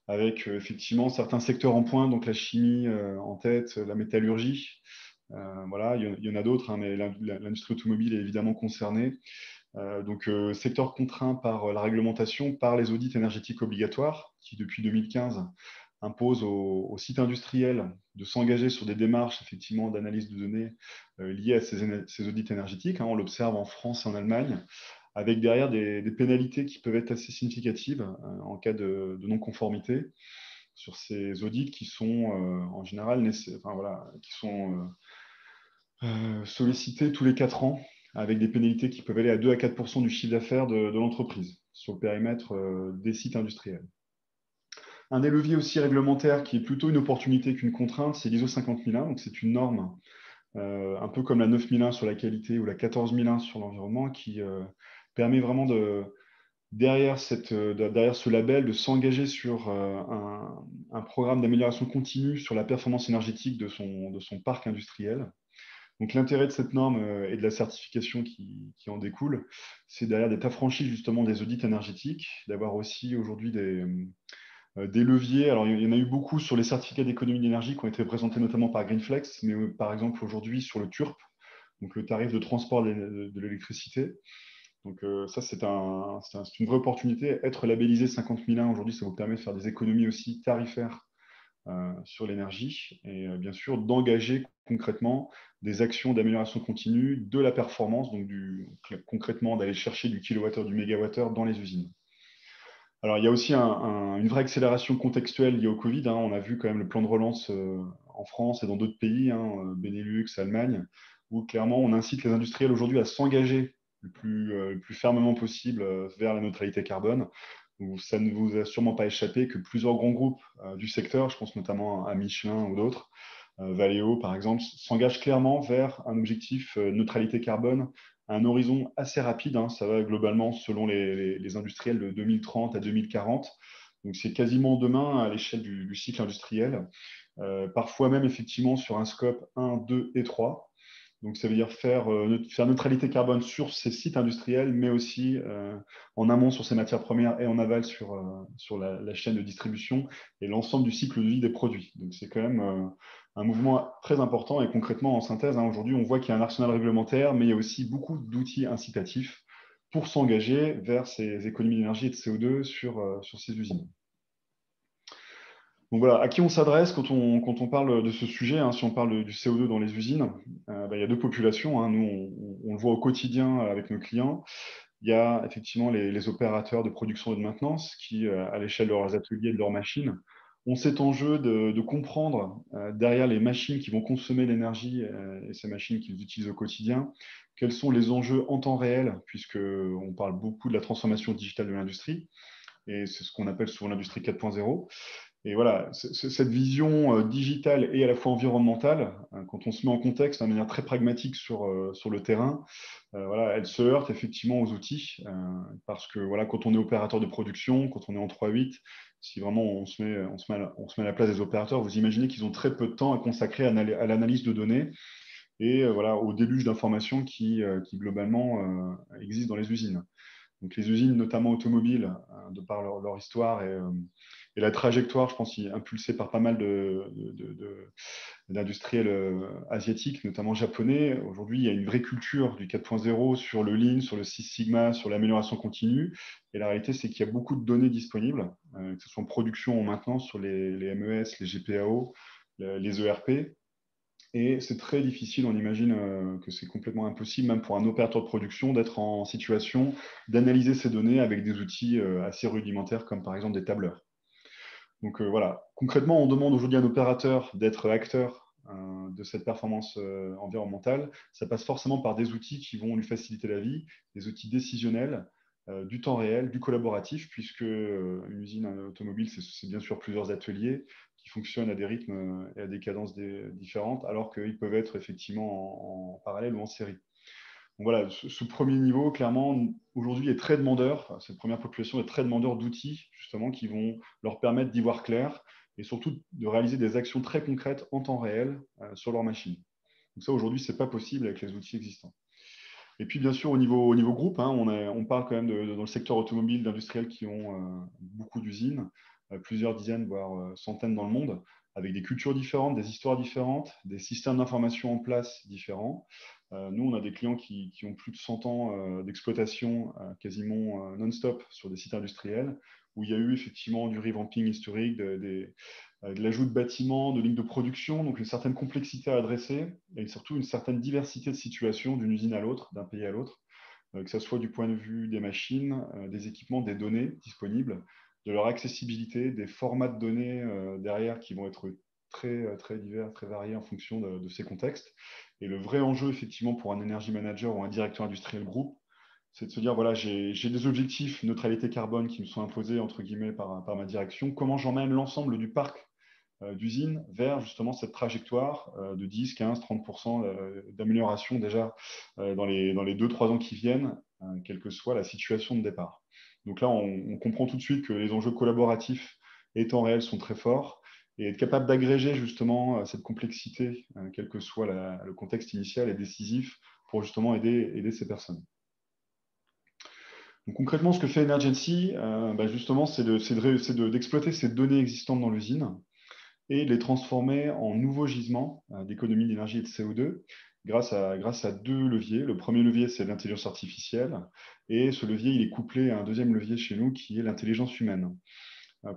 avec effectivement certains secteurs en pointe, donc la chimie en tête, la métallurgie. Voilà, il y en a d'autres, hein, mais l'industrie automobile est évidemment concernée. Donc, secteur contraint par la réglementation, par les audits énergétiques obligatoires, qui depuis 2015 imposent aux sites industriels de s'engager sur des démarches effectivement d'analyse de données liées à ces audits énergétiques. Hein. On l'observe en France et en Allemagne, avec derrière des pénalités qui peuvent être assez significatives en cas de non-conformité sur ces audits qui sont en général qui sont sollicités tous les 4 ans, avec des pénalités qui peuvent aller à 2 à 4% du chiffre d'affaires de l'entreprise sur le périmètre des sites industriels. Un des leviers aussi réglementaires qui est plutôt une opportunité qu'une contrainte, c'est l'ISO 50001. Donc c'est une norme un peu comme la 9001 sur la qualité ou la 14001 sur l'environnement, qui permet vraiment derrière ce label de s'engager sur un programme d'amélioration continue sur la performance énergétique de son parc industriel. Donc l'intérêt de cette norme et de la certification qui en découle, c'est derrière d'être affranchi justement des audits énergétiques, d'avoir aussi aujourd'hui des leviers. Alors il y en a eu beaucoup sur les certificats d'économie d'énergie qui ont été présentés notamment par Greenflex, mais par exemple aujourd'hui sur le TURP, donc le tarif de transport de l'électricité. Donc ça, c'est une vraie opportunité. Être labellisé 50001 aujourd'hui, ça vous permet de faire des économies aussi tarifaires sur l'énergie et bien sûr d'engager concrètement des actions d'amélioration continue de la performance, donc concrètement d'aller chercher du kilowattheure, du mégawattheure dans les usines. Alors, il y a aussi une vraie accélération contextuelle liée au Covid, hein. On a vu quand même le plan de relance en France et dans d'autres pays, hein, Benelux, Allemagne, où clairement on incite les industriels aujourd'hui à s'engager le plus fermement possible vers la neutralité carbone. Donc, ça ne vous a sûrement pas échappé que plusieurs grands groupes du secteur, je pense notamment à Michelin ou d'autres, Valeo par exemple, s'engagent clairement vers un objectif neutralité carbone à un horizon assez rapide, hein. Ça va globalement selon les industriels de 2030 à 2040. Donc c'est quasiment demain à l'échelle du cycle industriel. Parfois même effectivement sur un scope 1, 2 et 3. Donc ça veut dire faire neutralité carbone sur ces sites industriels, mais aussi en amont sur ces matières premières et en aval sur la chaîne de distribution et l'ensemble du cycle de vie des produits. Donc c'est quand même un mouvement très important et concrètement en synthèse, hein, aujourd'hui on voit qu'il y a un arsenal réglementaire, mais il y a aussi beaucoup d'outils incitatifs pour s'engager vers ces économies d'énergie et de CO2 sur ces usines. Donc voilà, à qui on s'adresse quand on parle de ce sujet, hein, si on parle du CO2 dans les usines, il y a deux populations, hein. Nous, on le voit au quotidien avec nos clients. Il y a effectivement les opérateurs de production et de maintenance qui, à l'échelle de leurs ateliers et de leurs machines, ont cet enjeu de comprendre derrière les machines qui vont consommer l'énergie et ces machines qu'ils utilisent au quotidien, quels sont les enjeux en temps réel, puisqu'on parle beaucoup de la transformation digitale de l'industrie, et c'est ce qu'on appelle souvent l'industrie 4.0. Et voilà, cette vision digitale et à la fois environnementale, quand on se met en contexte de manière très pragmatique sur le terrain, voilà, elle se heurte effectivement aux outils, parce que voilà, quand on est opérateur de production, quand on est en 3-8, si vraiment on se met à la place des opérateurs, vous imaginez qu'ils ont très peu de temps à consacrer à l'analyse de données et voilà, au déluge d'informations qui globalement existent dans les usines. Donc les usines, notamment automobiles, de par leur histoire et la trajectoire, je pense, impulsée par pas mal d'industriels asiatiques, notamment japonais. Aujourd'hui, il y a une vraie culture du 4.0 sur le Lean, sur le Six Sigma, sur l'amélioration continue. Et la réalité, c'est qu'il y a beaucoup de données disponibles, que ce soit en production ou en maintenance, sur les MES, les GPAO, les ERP. Et c'est très difficile, on imagine que c'est complètement impossible, même pour un opérateur de production, d'être en situation d'analyser ces données avec des outils assez rudimentaires, comme par exemple des tableurs. Donc voilà, concrètement, on demande aujourd'hui à un opérateur d'être acteur de cette performance environnementale. Ça passe forcément par des outils qui vont lui faciliter la vie, des outils décisionnels, du temps réel, du collaboratif, puisque une usine automobile, c'est bien sûr plusieurs ateliers qui fonctionnent à des rythmes et à des cadences différentes, alors qu'ils peuvent être effectivement en parallèle ou en série. Donc voilà, ce premier niveau, clairement, aujourd'hui, est très demandeur. Cette première population est très demandeur d'outils, justement, qui vont leur permettre d'y voir clair et surtout de réaliser des actions très concrètes en temps réel sur leur machine. Donc ça, aujourd'hui, ce n'est pas possible avec les outils existants. Et puis, bien sûr, au niveau groupe, hein, on parle quand même dans le secteur automobile d'industriels qui ont beaucoup d'usines, plusieurs dizaines, voire centaines dans le monde, avec des cultures différentes, des histoires différentes, des systèmes d'information en place différents. Nous, on a des clients qui ont plus de 100 ans d'exploitation quasiment non-stop sur des sites industriels, où il y a eu effectivement du revamping historique, de l'ajout de bâtiments, de lignes de production, donc une certaine complexité à adresser et surtout une certaine diversité de situations d'une usine à l'autre, d'un pays à l'autre, que ce soit du point de vue des machines, des équipements, des données disponibles, de leur accessibilité, des formats de données derrière qui vont être très divers, très variés en fonction de ces contextes. Et le vrai enjeu, effectivement, pour un energy manager ou un directeur industriel groupe, c'est de se dire, voilà, j'ai des objectifs neutralité carbone qui me sont imposés, entre guillemets, par ma direction. Comment j'emmène l'ensemble du parc d'usines vers justement cette trajectoire de 10, 15, 30% d'amélioration déjà dans les 2-3 ans qui viennent, quelle que soit la situation de départ. Donc là, on comprend tout de suite que les enjeux collaboratifs et temps réel sont très forts et être capable d'agréger justement cette complexité, quel que soit le contexte initial, est décisif pour justement aider ces personnes. Donc concrètement, ce que fait Energency, justement, c'est d'exploiter ces données existantes dans l'usine et de les transformer en nouveaux gisements d'économie d'énergie et de CO2 grâce à deux leviers. Le premier levier, c'est l'intelligence artificielle, et ce levier, il est couplé à un deuxième levier chez nous qui est l'intelligence humaine.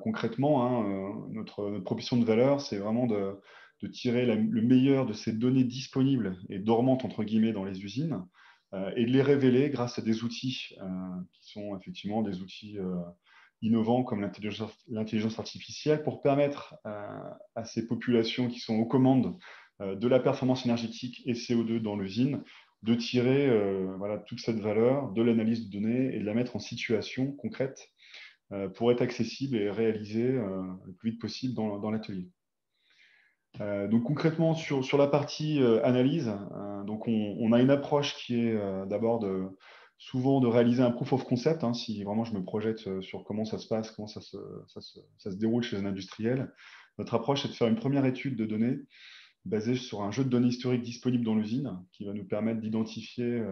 Concrètement, hein, notre proposition de valeur, c'est vraiment de tirer le meilleur de ces données disponibles et dormantes, entre guillemets, dans les usines, et de les révéler grâce à des outils qui sont effectivement des outils innovants comme l'intelligence artificielle pour permettre à ces populations qui sont aux commandes de la performance énergétique et CO2 dans l'usine de tirer voilà, toute cette valeur de l'analyse de données et de la mettre en situation concrète pour être accessible et réalisée le plus vite possible dans l'atelier. Donc concrètement, sur la partie analyse, donc on a une approche qui est d'abord souvent de réaliser un proof of concept, hein, si vraiment je me projette sur comment ça se passe, comment ça se déroule chez un industriel. Notre approche, c'est de faire une première étude de données basée sur un jeu de données historiques disponible dans l'usine qui va nous permettre d'identifier,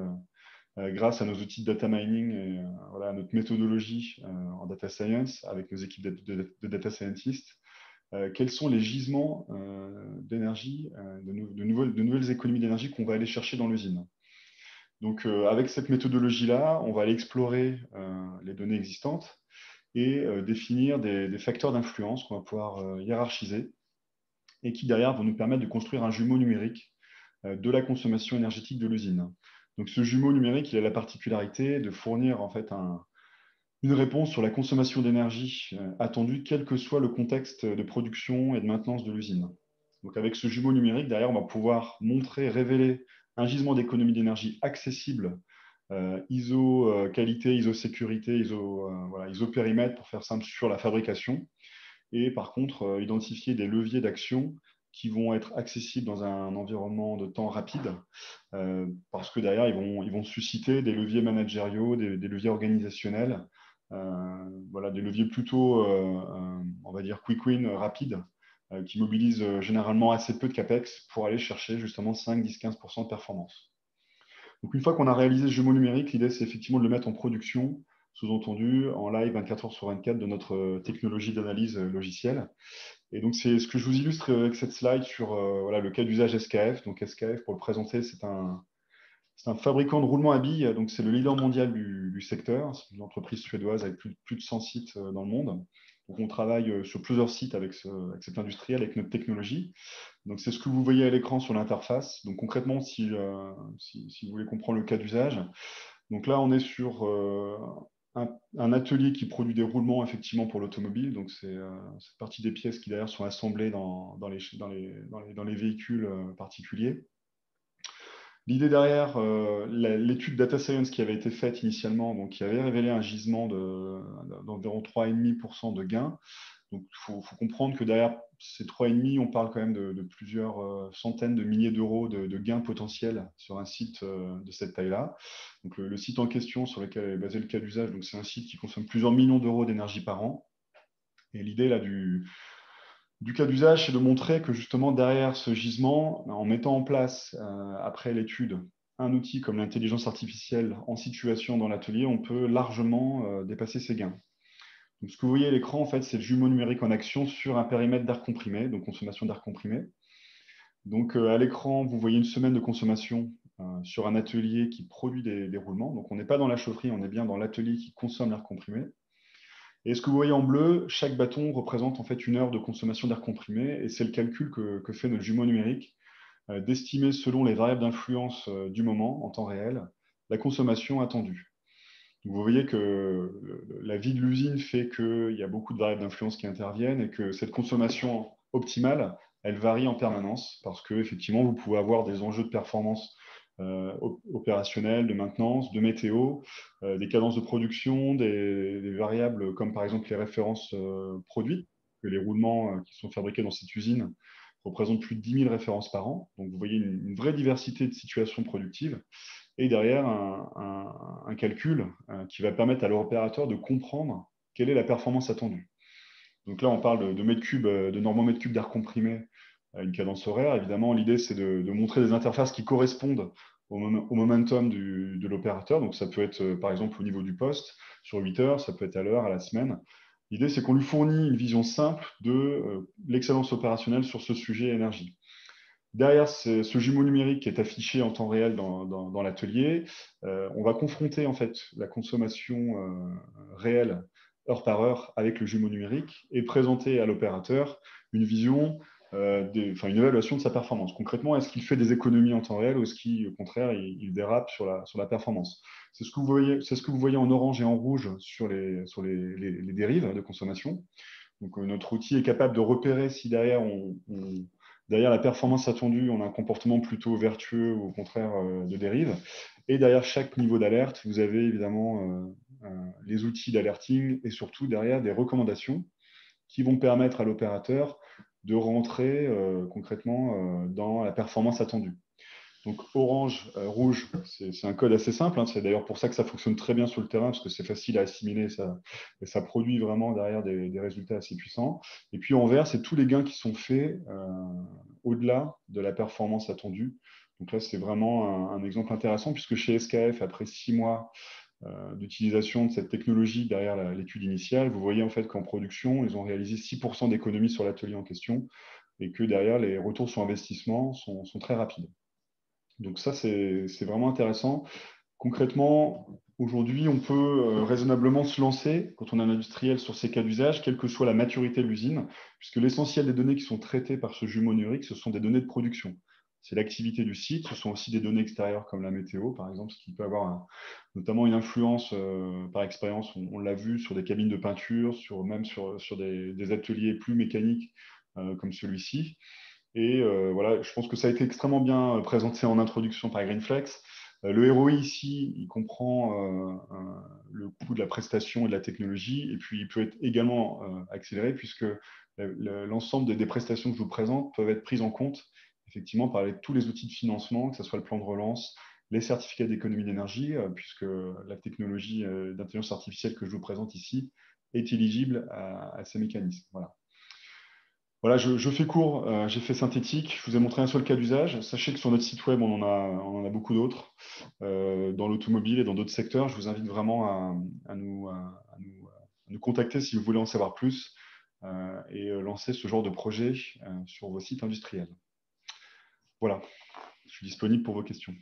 grâce à nos outils de data mining et voilà, à notre méthodologie en data science avec nos équipes de data scientists, quels sont les gisements d'énergie, de nouvelles économies d'énergie qu'on va aller chercher dans l'usine. Donc, avec cette méthodologie-là, on va aller explorer les données existantes et définir des facteurs d'influence qu'on va pouvoir hiérarchiser et qui, derrière, vont nous permettre de construire un jumeau numérique de la consommation énergétique de l'usine. Donc, ce jumeau numérique, il a la particularité de fournir en fait une réponse sur la consommation d'énergie attendue, quel que soit le contexte de production et de maintenance de l'usine. Donc, avec ce jumeau numérique, derrière, on va pouvoir montrer, révéler un gisement d'économie d'énergie accessible, ISO qualité, ISO sécurité, ISO périmètre, pour faire simple, sur la fabrication. Et par contre, identifier des leviers d'action qui vont être accessibles dans un environnement de temps rapide, parce que derrière, ils vont susciter des leviers managériaux, des leviers organisationnels, voilà, des leviers plutôt, on va dire, quick win, rapides, qui mobilisent généralement assez peu de CAPEX pour aller chercher justement 5, 10, 15% de performance. Donc, une fois qu'on a réalisé ce jumeau numérique, l'idée, c'est effectivement de le mettre en production, sous-entendu en live 24 heures sur 24 de notre technologie d'analyse logicielle. Et donc, c'est ce que je vous illustre avec cette slide sur voilà, le cas d'usage SKF. Donc, SKF, pour le présenter, c'est un fabricant de roulements à billes. Donc, c'est le leader mondial du secteur. C'est une entreprise suédoise avec plus de 100 sites dans le monde. Donc, on travaille sur plusieurs sites avec cet industriel, avec notre technologie. Donc, c'est ce que vous voyez à l'écran sur l'interface. Donc, concrètement, si vous voulez comprendre le cas d'usage, donc là, on est sur un atelier qui produit des roulements effectivement pour l'automobile. Donc, c'est cette partie des pièces qui d'ailleurs sont assemblées dans les véhicules particuliers. L'idée derrière l'étude data science qui avait été faite initialement, donc qui avait révélé un gisement d'environ 3,5% de gains. Donc, il faut comprendre que derrière ces 3,5, on parle quand même de plusieurs centaines de milliers d'euros de gains potentiels sur un site de cette taille-là. Donc, le site en question sur lequel est basé le cas d'usage, c'est un site qui consomme plusieurs millions d'euros d'énergie par an. Et l'idée là du cas d'usage, c'est de montrer que justement derrière ce gisement, en mettant en place, après l'étude, un outil comme l'intelligence artificielle en situation dans l'atelier, on peut largement dépasser ces gains. Donc, ce que vous voyez à l'écran, en fait, c'est le jumeau numérique en action sur un périmètre d'air comprimé, donc consommation d'air comprimé. Donc, à l'écran, vous voyez une semaine de consommation sur un atelier qui produit des roulements. Donc, on n'est pas dans la chaufferie, on est bien dans l'atelier qui consomme l'air comprimé. Et ce que vous voyez en bleu, chaque bâton représente en fait une heure de consommation d'air comprimé, et c'est le calcul que fait notre jumeau numérique, d'estimer selon les variables d'influence du moment, en temps réel, la consommation attendue. Donc, vous voyez que la vie de l'usine fait qu'il y a beaucoup de variables d'influence qui interviennent et que cette consommation optimale, elle varie en permanence parce qu'effectivement, vous pouvez avoir des enjeux de performance opérationnelle, de maintenance, de météo, des cadences de production, des variables comme par exemple les références produits, que les roulements qui sont fabriqués dans cette usine représentent plus de 10 000 références par an. Donc, vous voyez une vraie diversité de situations productives et derrière un calcul qui va permettre à l'opérateur de comprendre quelle est la performance attendue. Donc là, on parle de mètres cubes, de normaux mètres cubes d'air comprimé à une cadence horaire. Évidemment, l'idée, c'est de montrer des interfaces qui correspondent au momentum de l'opérateur. Donc, ça peut être, par exemple, au niveau du poste, sur 8 heures, ça peut être à l'heure, à la semaine. L'idée, c'est qu'on lui fournit une vision simple de l'excellence opérationnelle sur ce sujet énergie. Derrière ce jumeau numérique qui est affiché en temps réel dans l'atelier, on va confronter en fait la consommation réelle heure par heure avec le jumeau numérique et présenter à l'opérateur une vision une évaluation de sa performance. Concrètement, est-ce qu'il fait des économies en temps réel ou est-ce qu'au contraire, il dérape sur la performance? C'est ce que vous voyez en orange et en rouge sur les dérives de consommation. Donc, notre outil est capable de repérer si derrière la performance attendue, on a un comportement plutôt vertueux ou au contraire de dérive. Et derrière chaque niveau d'alerte, vous avez évidemment les outils d'alerting et surtout derrière des recommandations qui vont permettre à l'opérateur de rentrer concrètement dans la performance attendue. Donc orange, rouge, c'est un code assez simple. Hein. C'est d'ailleurs pour ça que ça fonctionne très bien sur le terrain, parce que c'est facile à assimiler et ça produit vraiment derrière des résultats assez puissants. Et puis en vert, c'est tous les gains qui sont faits au-delà de la performance attendue. Donc là, c'est vraiment un exemple intéressant, puisque chez SKF, après 6 mois d'utilisation de cette technologie derrière l'étude initiale, vous voyez en fait qu'en production, ils ont réalisé 6% d'économies sur l'atelier en question et que derrière, les retours sur investissement sont très rapides. Donc ça, c'est vraiment intéressant. Concrètement, aujourd'hui, on peut raisonnablement se lancer, quand on est un industriel, sur ces cas d'usage, quelle que soit la maturité de l'usine, puisque l'essentiel des données qui sont traitées par ce jumeau numérique, ce sont des données de production. C'est l'activité du site, ce sont aussi des données extérieures comme la météo, par exemple, ce qui peut avoir notamment une influence par expérience, on l'a vu sur des cabines de peinture, même sur des ateliers plus mécaniques comme celui-ci. Et voilà, je pense que ça a été extrêmement bien présenté en introduction par Greenflex. Le ROI ici, il comprend le coût de la prestation et de la technologie, et puis il peut être également accéléré puisque l'ensemble des prestations que je vous présente peuvent être prises en compte effectivement par tous les outils de financement, que ce soit le plan de relance, les certificats d'économie d'énergie, puisque la technologie d'intelligence artificielle que je vous présente ici est éligible à ces mécanismes. Voilà. Voilà, je fais court, j'ai fait synthétique. Je vous ai montré un seul cas d'usage. Sachez que sur notre site web, on en a beaucoup d'autres dans l'automobile et dans d'autres secteurs. Je vous invite vraiment à nous contacter si vous voulez en savoir plus et lancer ce genre de projet sur vos sites industriels. Voilà, je suis disponible pour vos questions.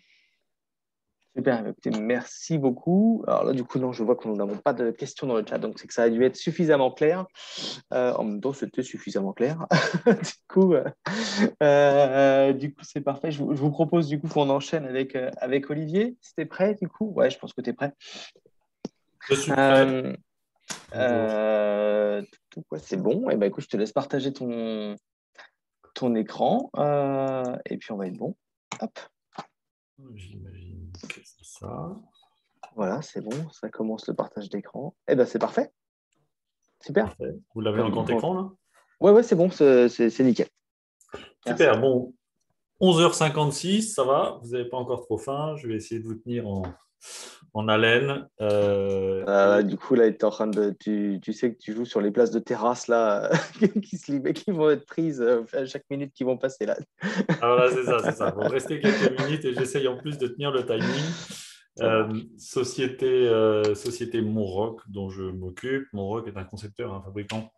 Super, écoutez, merci beaucoup. Alors là, du coup, non, je vois que nous n'avons pas de questions dans le chat, donc c'est que ça a dû être suffisamment clair. En même temps, c'était suffisamment clair. Du coup, c'est parfait. Je vous propose du coup qu'on enchaîne avec Olivier. Si tu es prêt, du coup? Ouais, je pense que tu es prêt.
Je suis prêt.
Euh, ouais, c'est bon. Et ben, écoute, je te laisse partager ton écran et puis on va être bon. Hop.
J'imagine que c'est ça.
Voilà, c'est bon. Ça commence le partage d'écran. Et ben, c'est parfait. Super.
Parfait. Vous l'avez en grand écran là?
Ouais, c'est bon. C'est nickel.
Super.
Merci.
Bon, 11h56, ça va. Vous n'avez pas encore trop faim. Je vais essayer de vous tenir en haleine.
Du coup, là, tu sais que tu joues sur les places de terrasse là, qui vont être prises à chaque minute qui vont passer là.
Ah, voilà, c'est ça. Vous restez quelques minutes et j'essaye en plus de tenir le timing. Société Monroc dont je m'occupe. Monroc est un concepteur, un fabricant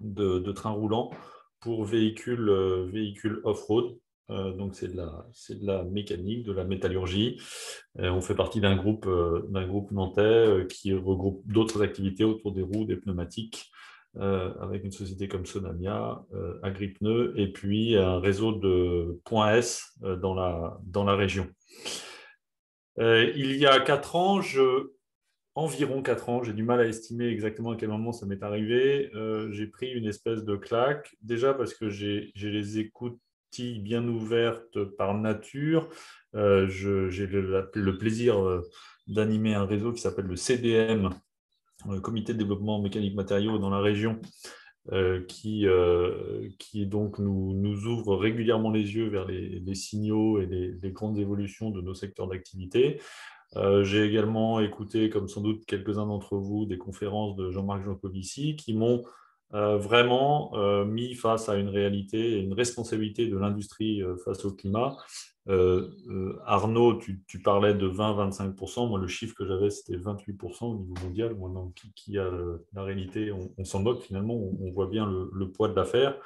de trains roulants pour véhicules off-road. Donc, c'est de la mécanique, de la métallurgie. On fait partie d'un groupe nantais qui regroupe d'autres activités autour des roues, des pneumatiques, avec une société comme Sonamia, Agripneu, et puis un réseau de points S dans la région. Il y a 4 ans, environ 4 ans, j'ai du mal à estimer exactement à quel moment ça m'est arrivé, j'ai pris une espèce de claque, déjà parce que j'ai les écoutilles bien ouvertes par nature. J'ai le plaisir d'animer un réseau qui s'appelle le CDM, Comité de développement mécanique matériaux dans la région, qui donc nous ouvre régulièrement les yeux vers les signaux et les grandes évolutions de nos secteurs d'activité. J'ai également écouté, comme sans doute quelques-uns d'entre vous, des conférences de Jean-Marc Jancovici qui m'ont vraiment mis face à une réalité et une responsabilité de l'industrie face au climat. Arnaud, tu parlais de 20-25%. Moi, le chiffre que j'avais, c'était 28% au niveau mondial. Maintenant, qui a la réalité, on s'en moque finalement. On voit bien le poids de l'affaire.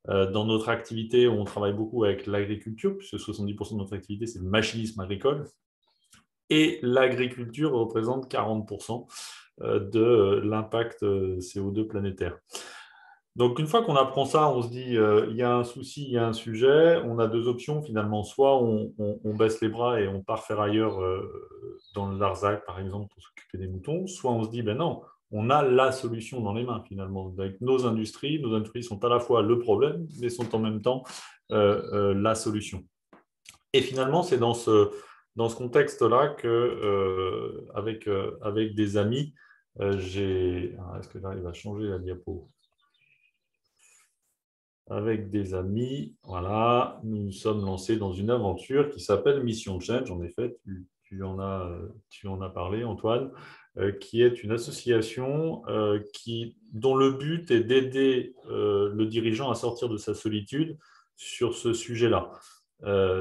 Dans notre activité, on travaille beaucoup avec l'agriculture, puisque 70% de notre activité, c'est le machinisme agricole. Et l'agriculture représente 40% de l'impact CO2 planétaire. Donc, une fois qu'on apprend ça, on se dit, il y a un souci, il y a un sujet. On a deux options finalement. Soit on baisse les bras et on part faire ailleurs dans le Larzac, par exemple, pour s'occuper des moutons. Soit on se dit, ben non, on a la solution dans les mains finalement. Avec nos industries sont à la fois le problème, mais sont en même temps la solution. Et finalement, c'est dans ce contexte-là que, avec des amis, Est-ce que j'arrive à changer la diapo? Avec des amis, voilà, nous nous sommes lancés dans une aventure qui s'appelle Mission Change. En effet, tu en as parlé, Antoine, qui est une association dont le but est d'aider le dirigeant à sortir de sa solitude sur ce sujet-là.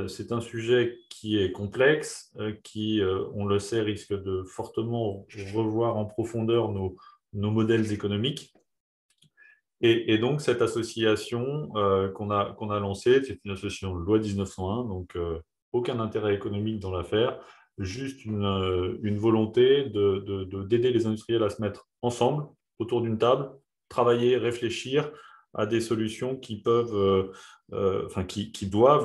C'est un sujet qui est complexe, qui, on le sait, risque de fortement revoir en profondeur nos modèles économiques. Et donc, cette association qu'on a lancée, c'est une association de loi 1901, donc aucun intérêt économique dans l'affaire, juste une volonté d'aider les industriels à se mettre ensemble autour d'une table, travailler, réfléchir à des solutions qui doivent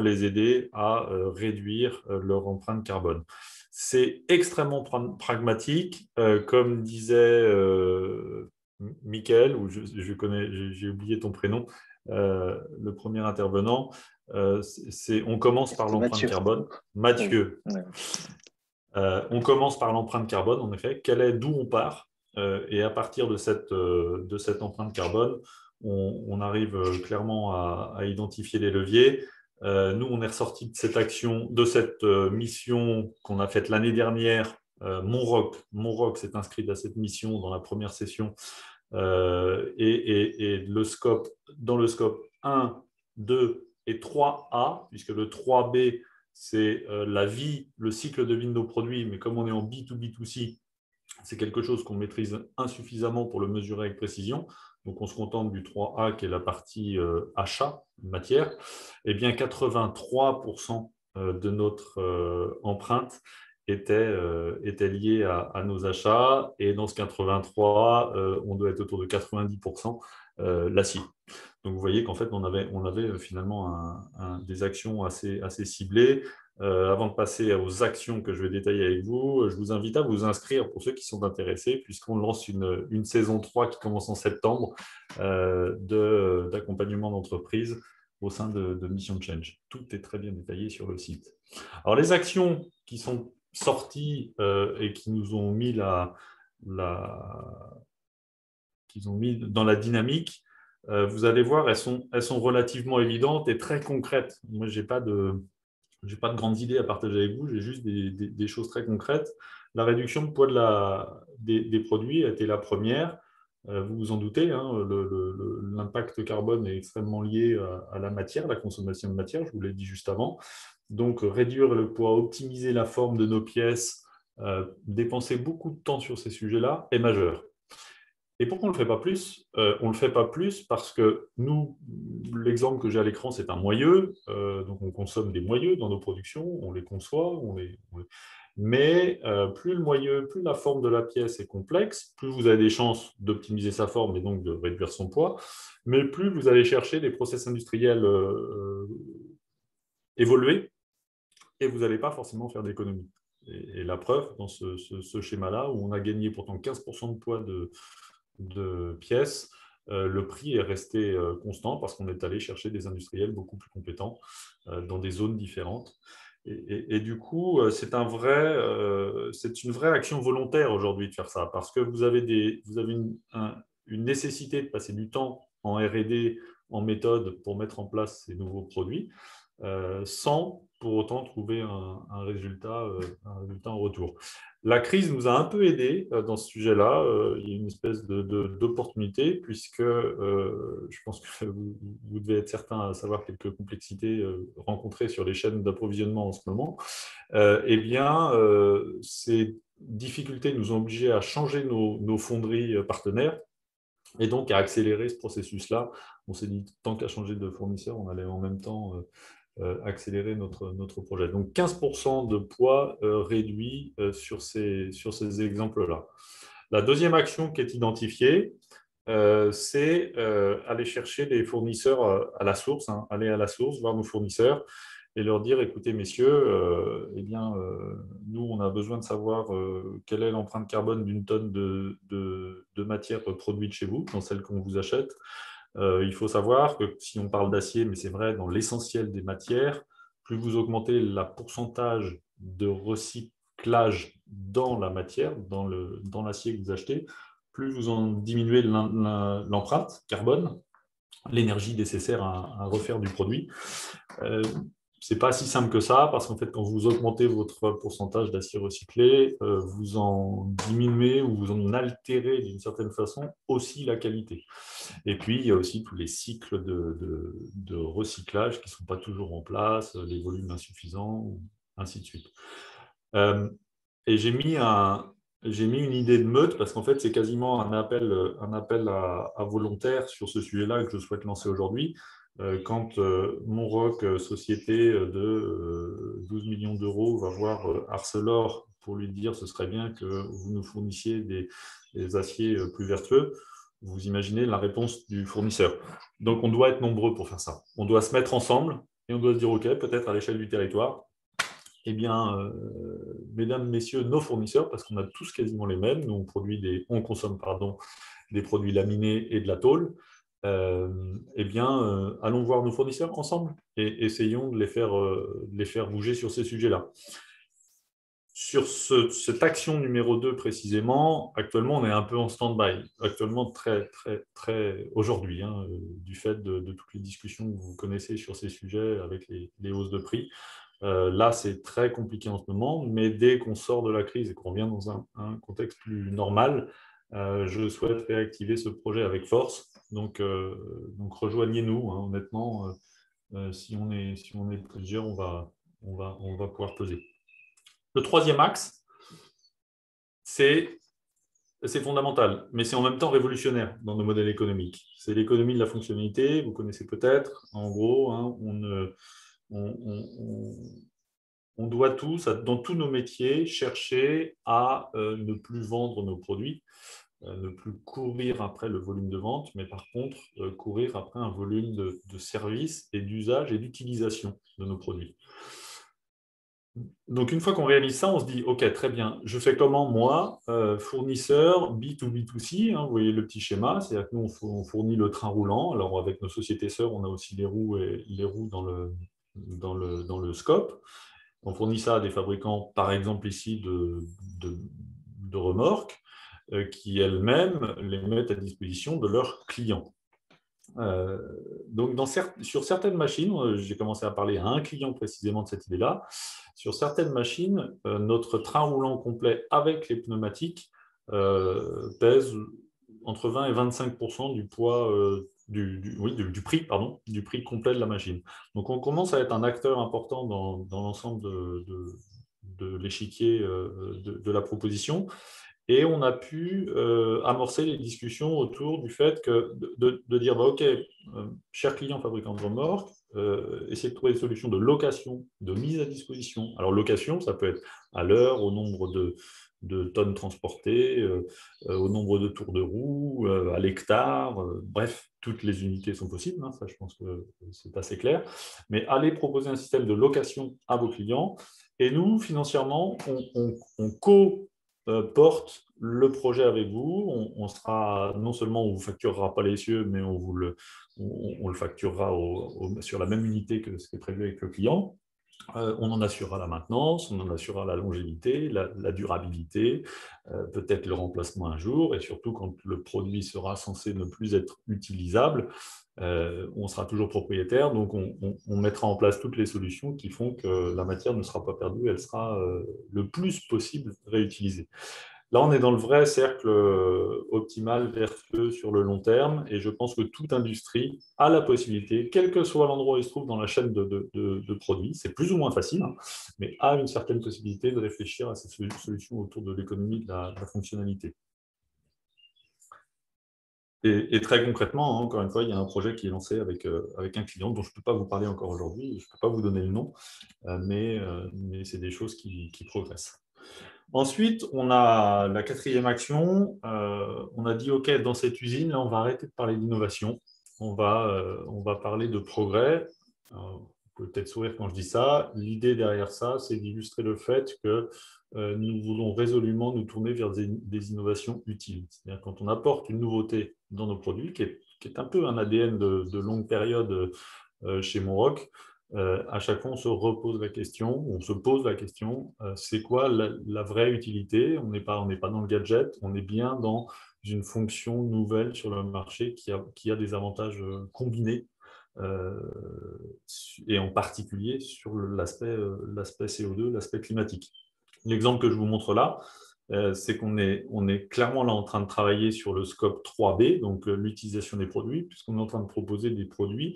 les aider à réduire leur empreinte carbone. C'est extrêmement pragmatique, comme disait Michael, ou j'ai oublié ton prénom, le premier intervenant, on commence par l'empreinte carbone. Mathieu. Oui. On commence par l'empreinte carbone, en effet. D'où on part, et à partir de cette empreinte carbone, on arrive clairement à identifier les leviers. Nous, on est ressorti de cette action, de cette mission qu'on a faite l'année dernière. Monroc s'est inscrit à cette mission dans la première session. Et dans le scope 1, 2 et 3A, puisque le 3B, c'est le cycle de vie de nos produits, mais comme on est en B2B2C, c'est quelque chose qu'on maîtrise insuffisamment pour le mesurer avec précision. Donc, on se contente du 3A, qui est la partie achat, matière. Eh bien, 83% de notre empreinte était lié à nos achats. Et dans ce 83, on doit être autour de 90% l'acier. Donc, vous voyez qu'en fait, on avait finalement des actions assez ciblées. Avant de passer aux actions que je vais détailler avec vous, je vous invite à vous inscrire pour ceux qui sont intéressés, puisqu'on lance une saison 3 qui commence en septembre d'accompagnement d'entreprise au sein de Mission Change. Tout est très bien détaillé sur le site. Alors, les actions qui sont sorties et qui nous ont mis dans la dynamique, vous allez voir, elles sont relativement évidentes et très concrètes. Moi, je n'ai pas de grandes idées à partager avec vous, j'ai juste des choses très concrètes. La réduction de poids des produits a été la première. Vous vous en doutez, hein, l'impact carbone est extrêmement lié à la matière, la consommation de matière, je vous l'ai dit juste avant. Donc, réduire le poids, optimiser la forme de nos pièces, dépenser beaucoup de temps sur ces sujets-là est majeur. Et pourquoi on ne le fait pas plus? On ne le fait pas plus parce que nous, l'exemple que j'ai à l'écran, c'est un moyeu. Donc, on consomme des moyeux dans nos productions, on les conçoit, mais plus le moyeu, plus la forme de la pièce est complexe, plus vous avez des chances d'optimiser sa forme et donc de réduire son poids, mais plus vous allez chercher des process industriels évolués et vous n'allez pas forcément faire d'économie. Et la preuve, dans ce schéma-là, où on a gagné pourtant 15% de poids de pièces, le prix est resté constant parce qu'on est allé chercher des industriels beaucoup plus compétents dans des zones différentes. Et du coup, c'est une vraie action volontaire aujourd'hui de faire ça, parce que vous avez une nécessité de passer du temps en R&D, en méthode pour mettre en place ces nouveaux produits, sans pour autant trouver un résultat en retour. La crise nous a un peu aidés dans ce sujet-là. Il y a une espèce d'opportunité, puisque je pense que vous devez être certains à savoir quelques complexités rencontrées sur les chaînes d'approvisionnement en ce moment. Eh bien, ces difficultés nous ont obligés à changer nos fonderies partenaires et donc à accélérer ce processus-là. On s'est dit, tant qu'à changer de fournisseur, on allait en même temps accélérer notre projet. Donc 15% de poids réduit sur ces exemples-là. La deuxième action qui est identifiée, c'est aller chercher les fournisseurs à la source, hein, aller à la source, voir nos fournisseurs et leur dire, écoutez, messieurs, nous, on a besoin de savoir quelle est l'empreinte carbone d'une tonne de matière produite chez vous, dans celle qu'on vous achète. Il faut savoir que si on parle d'acier, mais c'est vrai dans l'essentiel des matières, plus vous augmentez le pourcentage de recyclage dans la matière, dans l'acier que vous achetez, plus vous en diminuez l'empreinte carbone, l'énergie nécessaire à refaire du produit. Ce n'est pas si simple que ça, parce qu'en fait, quand vous augmentez votre pourcentage d'acier recyclé, vous en diminuez ou vous en altérez d'une certaine façon aussi la qualité. Et puis, il y a aussi tous les cycles de recyclage qui ne sont pas toujours en place, les volumes insuffisants, ainsi de suite. Et j'ai mis une idée de meute parce qu'en fait, c'est quasiment un appel à volontaires sur ce sujet-là que je souhaite lancer aujourd'hui. Quand Monroc, société de 12 millions d'euros, va voir Arcelor pour lui dire ce serait bien que vous nous fournissiez des aciers plus vertueux, vous imaginez la réponse du fournisseur. Donc, on doit être nombreux pour faire ça. On doit se mettre ensemble et on doit se dire, OK, peut-être à l'échelle du territoire, eh bien, mesdames, messieurs, nos fournisseurs, parce qu'on a tous quasiment les mêmes, nous on consomme des produits laminés et de la tôle, allons voir nos fournisseurs ensemble et essayons de les faire bouger sur ces sujets-là. Sur cette action numéro 2 précisément, actuellement, on est un peu en stand-by. Actuellement, très, très, très aujourd'hui, hein, du fait de toutes les discussions que vous connaissez sur ces sujets avec les hausses de prix. Là, c'est très compliqué en ce moment, mais dès qu'on sort de la crise et qu'on revient dans un contexte plus normal, je souhaite réactiver ce projet avec force. Donc rejoignez-nous, hein, honnêtement. Si on est plusieurs, on va pouvoir peser. Le troisième axe, c'est fondamental, mais c'est en même temps révolutionnaire dans nos modèles économiques. C'est l'économie de la fonctionnalité, vous connaissez peut-être. En gros, hein, on doit tous, dans tous nos métiers, chercher à ne plus vendre nos produits, ne plus courir après le volume de vente, mais par contre, courir après un volume de services et d'usage et d'utilisation de nos produits. Donc, une fois qu'on réalise ça, on se dit, OK, très bien, je fais comment, moi, fournisseur B2B2C, hein, vous voyez le petit schéma, c'est-à-dire que nous, on fournit le train roulant. Alors, avec nos sociétés sœurs, on a aussi les roues dans le scope. On fournit ça à des fabricants, par exemple ici, de remorques, qui elles-mêmes les mettent à disposition de leurs clients. Donc, sur certaines machines, j'ai commencé à parler à un client précisément de cette idée-là. Sur certaines machines, notre train roulant complet avec les pneumatiques pèse entre 20 et 25% du poids du prix complet de la machine. Donc, on commence à être un acteur important dans l'ensemble de l'échiquier de la proposition. Et on a pu amorcer les discussions autour du fait de dire, OK, chers clients fabricants de remorques, essayez de trouver des solutions de location, de mise à disposition. Alors, location, ça peut être à l'heure, au nombre de tonnes transportées, au nombre de tours de roue, à l'hectare, bref, toutes les unités sont possibles, hein, ça je pense que c'est assez clair. Mais allez proposer un système de location à vos clients. Et nous, financièrement, on porte le projet avec vous. On sera, non seulement on ne vous facturera pas les cieux, mais on le facturera sur la même unité que ce qui est prévu avec le client. On en assurera la maintenance, on en assurera la longévité, la durabilité, peut-être le remplacement un jour, et surtout quand le produit sera censé ne plus être utilisable, on sera toujours propriétaire, donc on mettra en place toutes les solutions qui font que la matière ne sera pas perdue, elle sera le plus possible réutilisée. Là, on est dans le vrai cercle optimal, vertueux sur le long terme, et je pense que toute industrie a la possibilité, quel que soit l'endroit où il se trouve dans la chaîne de produits, c'est plus ou moins facile, hein, mais a une certaine possibilité de réfléchir à cette solution autour de l'économie de la fonctionnalité. Et très concrètement, hein, encore une fois, il y a un projet qui est lancé avec un client dont je ne peux pas vous parler encore aujourd'hui, je ne peux pas vous donner le nom, mais c'est des choses qui progressent. Ensuite, on a la quatrième action. On a dit, OK, dans cette usine, là, on va arrêter de parler d'innovation. On va parler de progrès. Vous pouvez peut-être sourire quand je dis ça. L'idée derrière ça, c'est d'illustrer le fait que nous voulons résolument nous tourner vers des innovations utiles. C'est-à-dire quand on apporte une nouveauté dans nos produits, qui est un peu un ADN de longue période chez Monroc, à chaque fois, on se repose la question, on se pose la question, c'est quoi la vraie utilité? On n'est pas dans le gadget, on est bien dans une fonction nouvelle sur le marché qui a des avantages combinés, et en particulier sur l'aspect CO2, l'aspect climatique. L'exemple que je vous montre là, c'est qu'on est clairement là en train de travailler sur le scope 3B, donc l'utilisation des produits, puisqu'on est en train de proposer des produits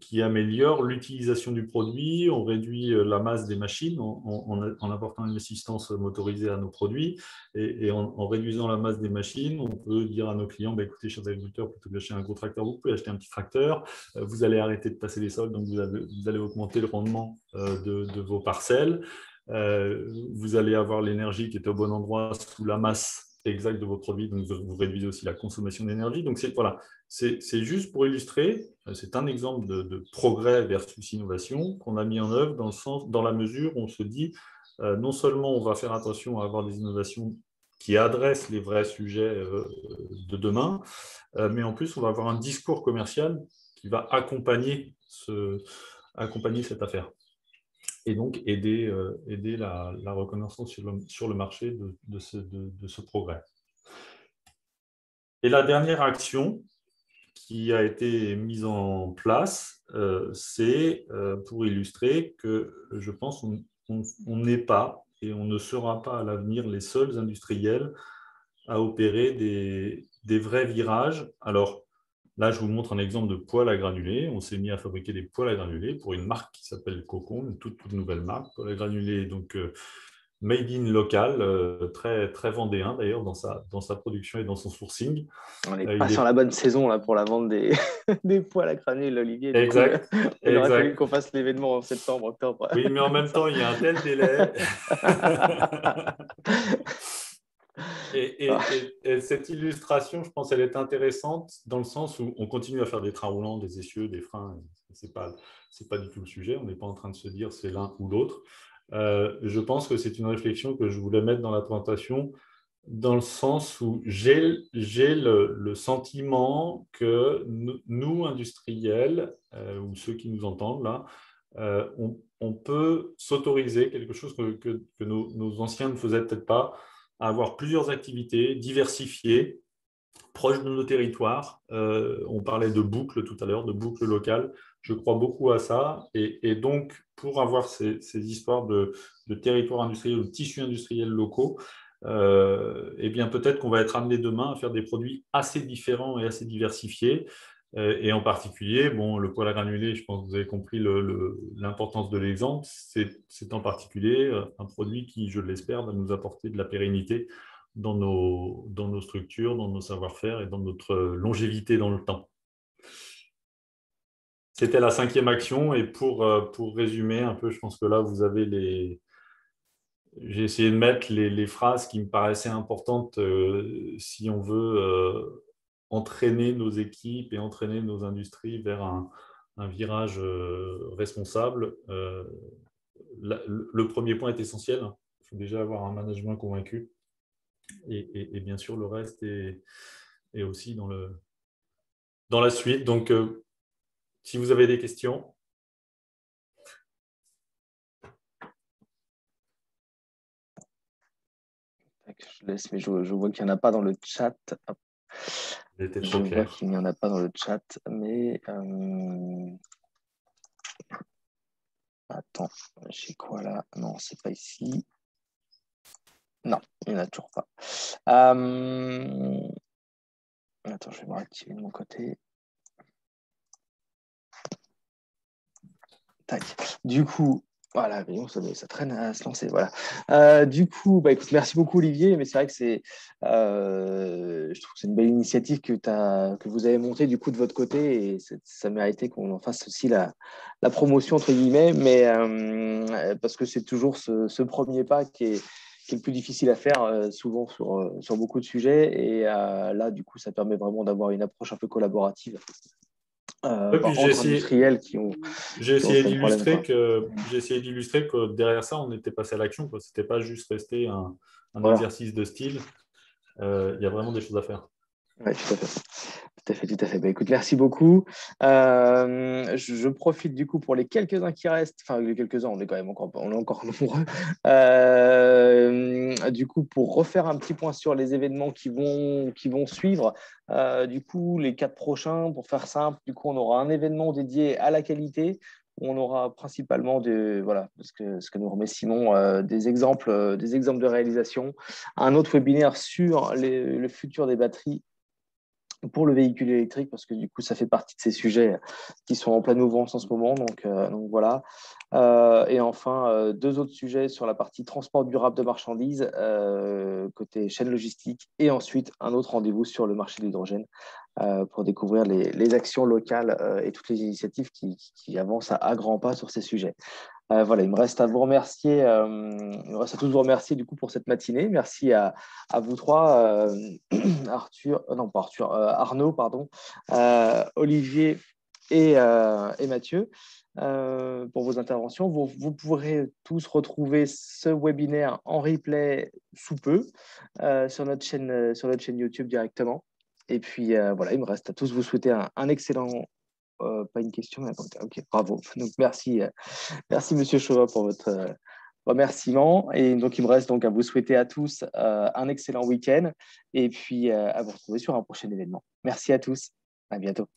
qui améliore l'utilisation du produit, on réduit la masse des machines en apportant une assistance motorisée à nos produits, et en réduisant la masse des machines, on peut dire à nos clients, bah, écoutez, chers agriculteurs, plutôt que d'acheter un gros tracteur, vous pouvez acheter un petit tracteur, vous allez arrêter de passer les sols, donc vous allez augmenter le rendement de vos parcelles, vous allez avoir l'énergie qui est au bon endroit sous la masse exacte de vos produits, donc vous réduisez aussi la consommation d'énergie. Donc voilà, c'est juste pour illustrer, c'est un exemple de progrès versus innovation qu'on a mis en œuvre dans la mesure où on se dit, non seulement on va faire attention à avoir des innovations qui adressent les vrais sujets de demain, mais en plus on va avoir un discours commercial qui va accompagner cette affaire. Et donc aider la reconnaissance sur le marché de ce progrès. Et la dernière action qui a été mise en place, c'est pour illustrer que je pense on n'est pas et on ne sera pas à l'avenir les seuls industriels à opérer des vrais virages. Alors là, je vous montre un exemple de poêle à granulés. On s'est mis à fabriquer des poêles à granulés pour une marque qui s'appelle Cocon, une toute nouvelle marque. Poêle à granulés, donc made in local, très, très vendéen d'ailleurs dans sa production et dans son sourcing.
On n'est pas sur la bonne saison là, pour la vente des poêles à granules, Olivier.
Exact.
Il aurait fallu qu'on fasse l'événement en septembre, octobre.
Oui, mais en même temps, il y a un tel délai. Et cette illustration, je pense, elle est intéressante dans le sens où on continue à faire des trains roulants, des essieux, des freins. C'est pas du tout le sujet. On n'est pas en train de se dire c'est l'un ou l'autre. Je pense que c'est une réflexion que je voulais mettre dans la présentation dans le sens où j'ai le sentiment que nous, industriels, ou ceux qui nous entendent là, on peut s'autoriser quelque chose que nos anciens ne faisaient peut-être pas, à avoir plusieurs activités diversifiées, proches de nos territoires. On parlait de boucles tout à l'heure, de boucles locales. Je crois beaucoup à ça. Et donc, pour avoir ces histoires de territoires industriels ou de tissus industriels locaux, eh bien, peut-être qu'on va être amené demain à faire des produits assez différents et assez diversifiés. Et en particulier, bon, le poêle à granulés, je pense que vous avez compris l'importance de l'exemple. C'est en particulier un produit qui, je l'espère, va nous apporter de la pérennité dans nos structures, dans nos savoir-faire et dans notre longévité dans le temps. C'était la 5e action. Et pour résumer un peu, je pense que là, vous avez j'ai essayé de mettre les phrases qui me paraissaient importantes si on veut entraîner nos équipes et entraîner nos industries vers un virage responsable. Le premier point est essentiel. Il faut déjà avoir un management convaincu. Et bien sûr, le reste est aussi dans la suite. Donc, si vous avez des questions.
Je laisse, mais je vois qu'il n'y en a pas dans le chat. Je vois qu'il n'y en a pas dans le chat, mais attends, j'ai quoi là? Non, c'est pas ici. Non, il n'y en a toujours pas. Attends, je vais me réactiver de mon côté. Tac. Du coup, Voilà, mais bon, ça traîne à se lancer. Voilà. Du coup, écoute, merci beaucoup Olivier, mais c'est vrai que je trouve que c'est une belle initiative que vous avez montée du coup de votre côté et ça méritait qu'on en fasse aussi la promotion entre guillemets, mais parce que c'est toujours ce premier pas qui est le plus difficile à faire souvent sur beaucoup de sujets et là, du coup, ça permet vraiment d'avoir une approche un peu collaborative
Ouais, puis
par entre industriels qui ont ce même problème, quoi.
j'ai essayé d'illustrer que derrière ça, on était passé à l'action, quoi. C'était pas juste resté un
Voilà.
exercice de style. Il y a vraiment des choses à faire.
Ouais, tout à fait. Tout à fait, tout à fait. Écoute, merci beaucoup. Je profite du coup pour les quelques-uns qui restent. Enfin, les quelques-uns, on est quand même on est encore nombreux. Du coup, pour refaire un petit point sur les événements qui vont suivre. Du coup, les 4 prochains, pour faire simple, du coup, on aura un événement dédié à la qualité. On aura principalement voilà, ce que nous remet Simon, des exemples de réalisation. Un autre webinaire sur le futur des batteries pour le véhicule électrique, parce que du coup, ça fait partie de ces sujets qui sont en pleine mouvance en ce moment. Donc voilà. Et enfin, 2 autres sujets sur la partie transport durable de marchandises, côté chaîne logistique. Et ensuite, un autre rendez-vous sur le marché de l'hydrogène pour découvrir les actions locales et toutes les initiatives qui avancent à grands pas sur ces sujets. Voilà, il me reste à vous remercier. Il me reste à tous vous remercier du coup pour cette matinée. Merci à vous trois, Arthur, non pas Arthur, Arnaud, pardon, Olivier et Mathieu pour vos interventions. Vous pourrez tous retrouver ce webinaire en replay sous peu sur sur notre chaîne YouTube directement. Et puis voilà, il me reste à tous vous souhaiter un excellent. Pas une question, mais ok, bravo. Donc merci Monsieur Chauvin pour votre remerciement. Et donc, il me reste donc à vous souhaiter à tous un excellent week-end et puis à vous retrouver sur un prochain événement. Merci à tous. À bientôt.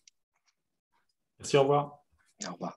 Merci, au revoir.
Au revoir.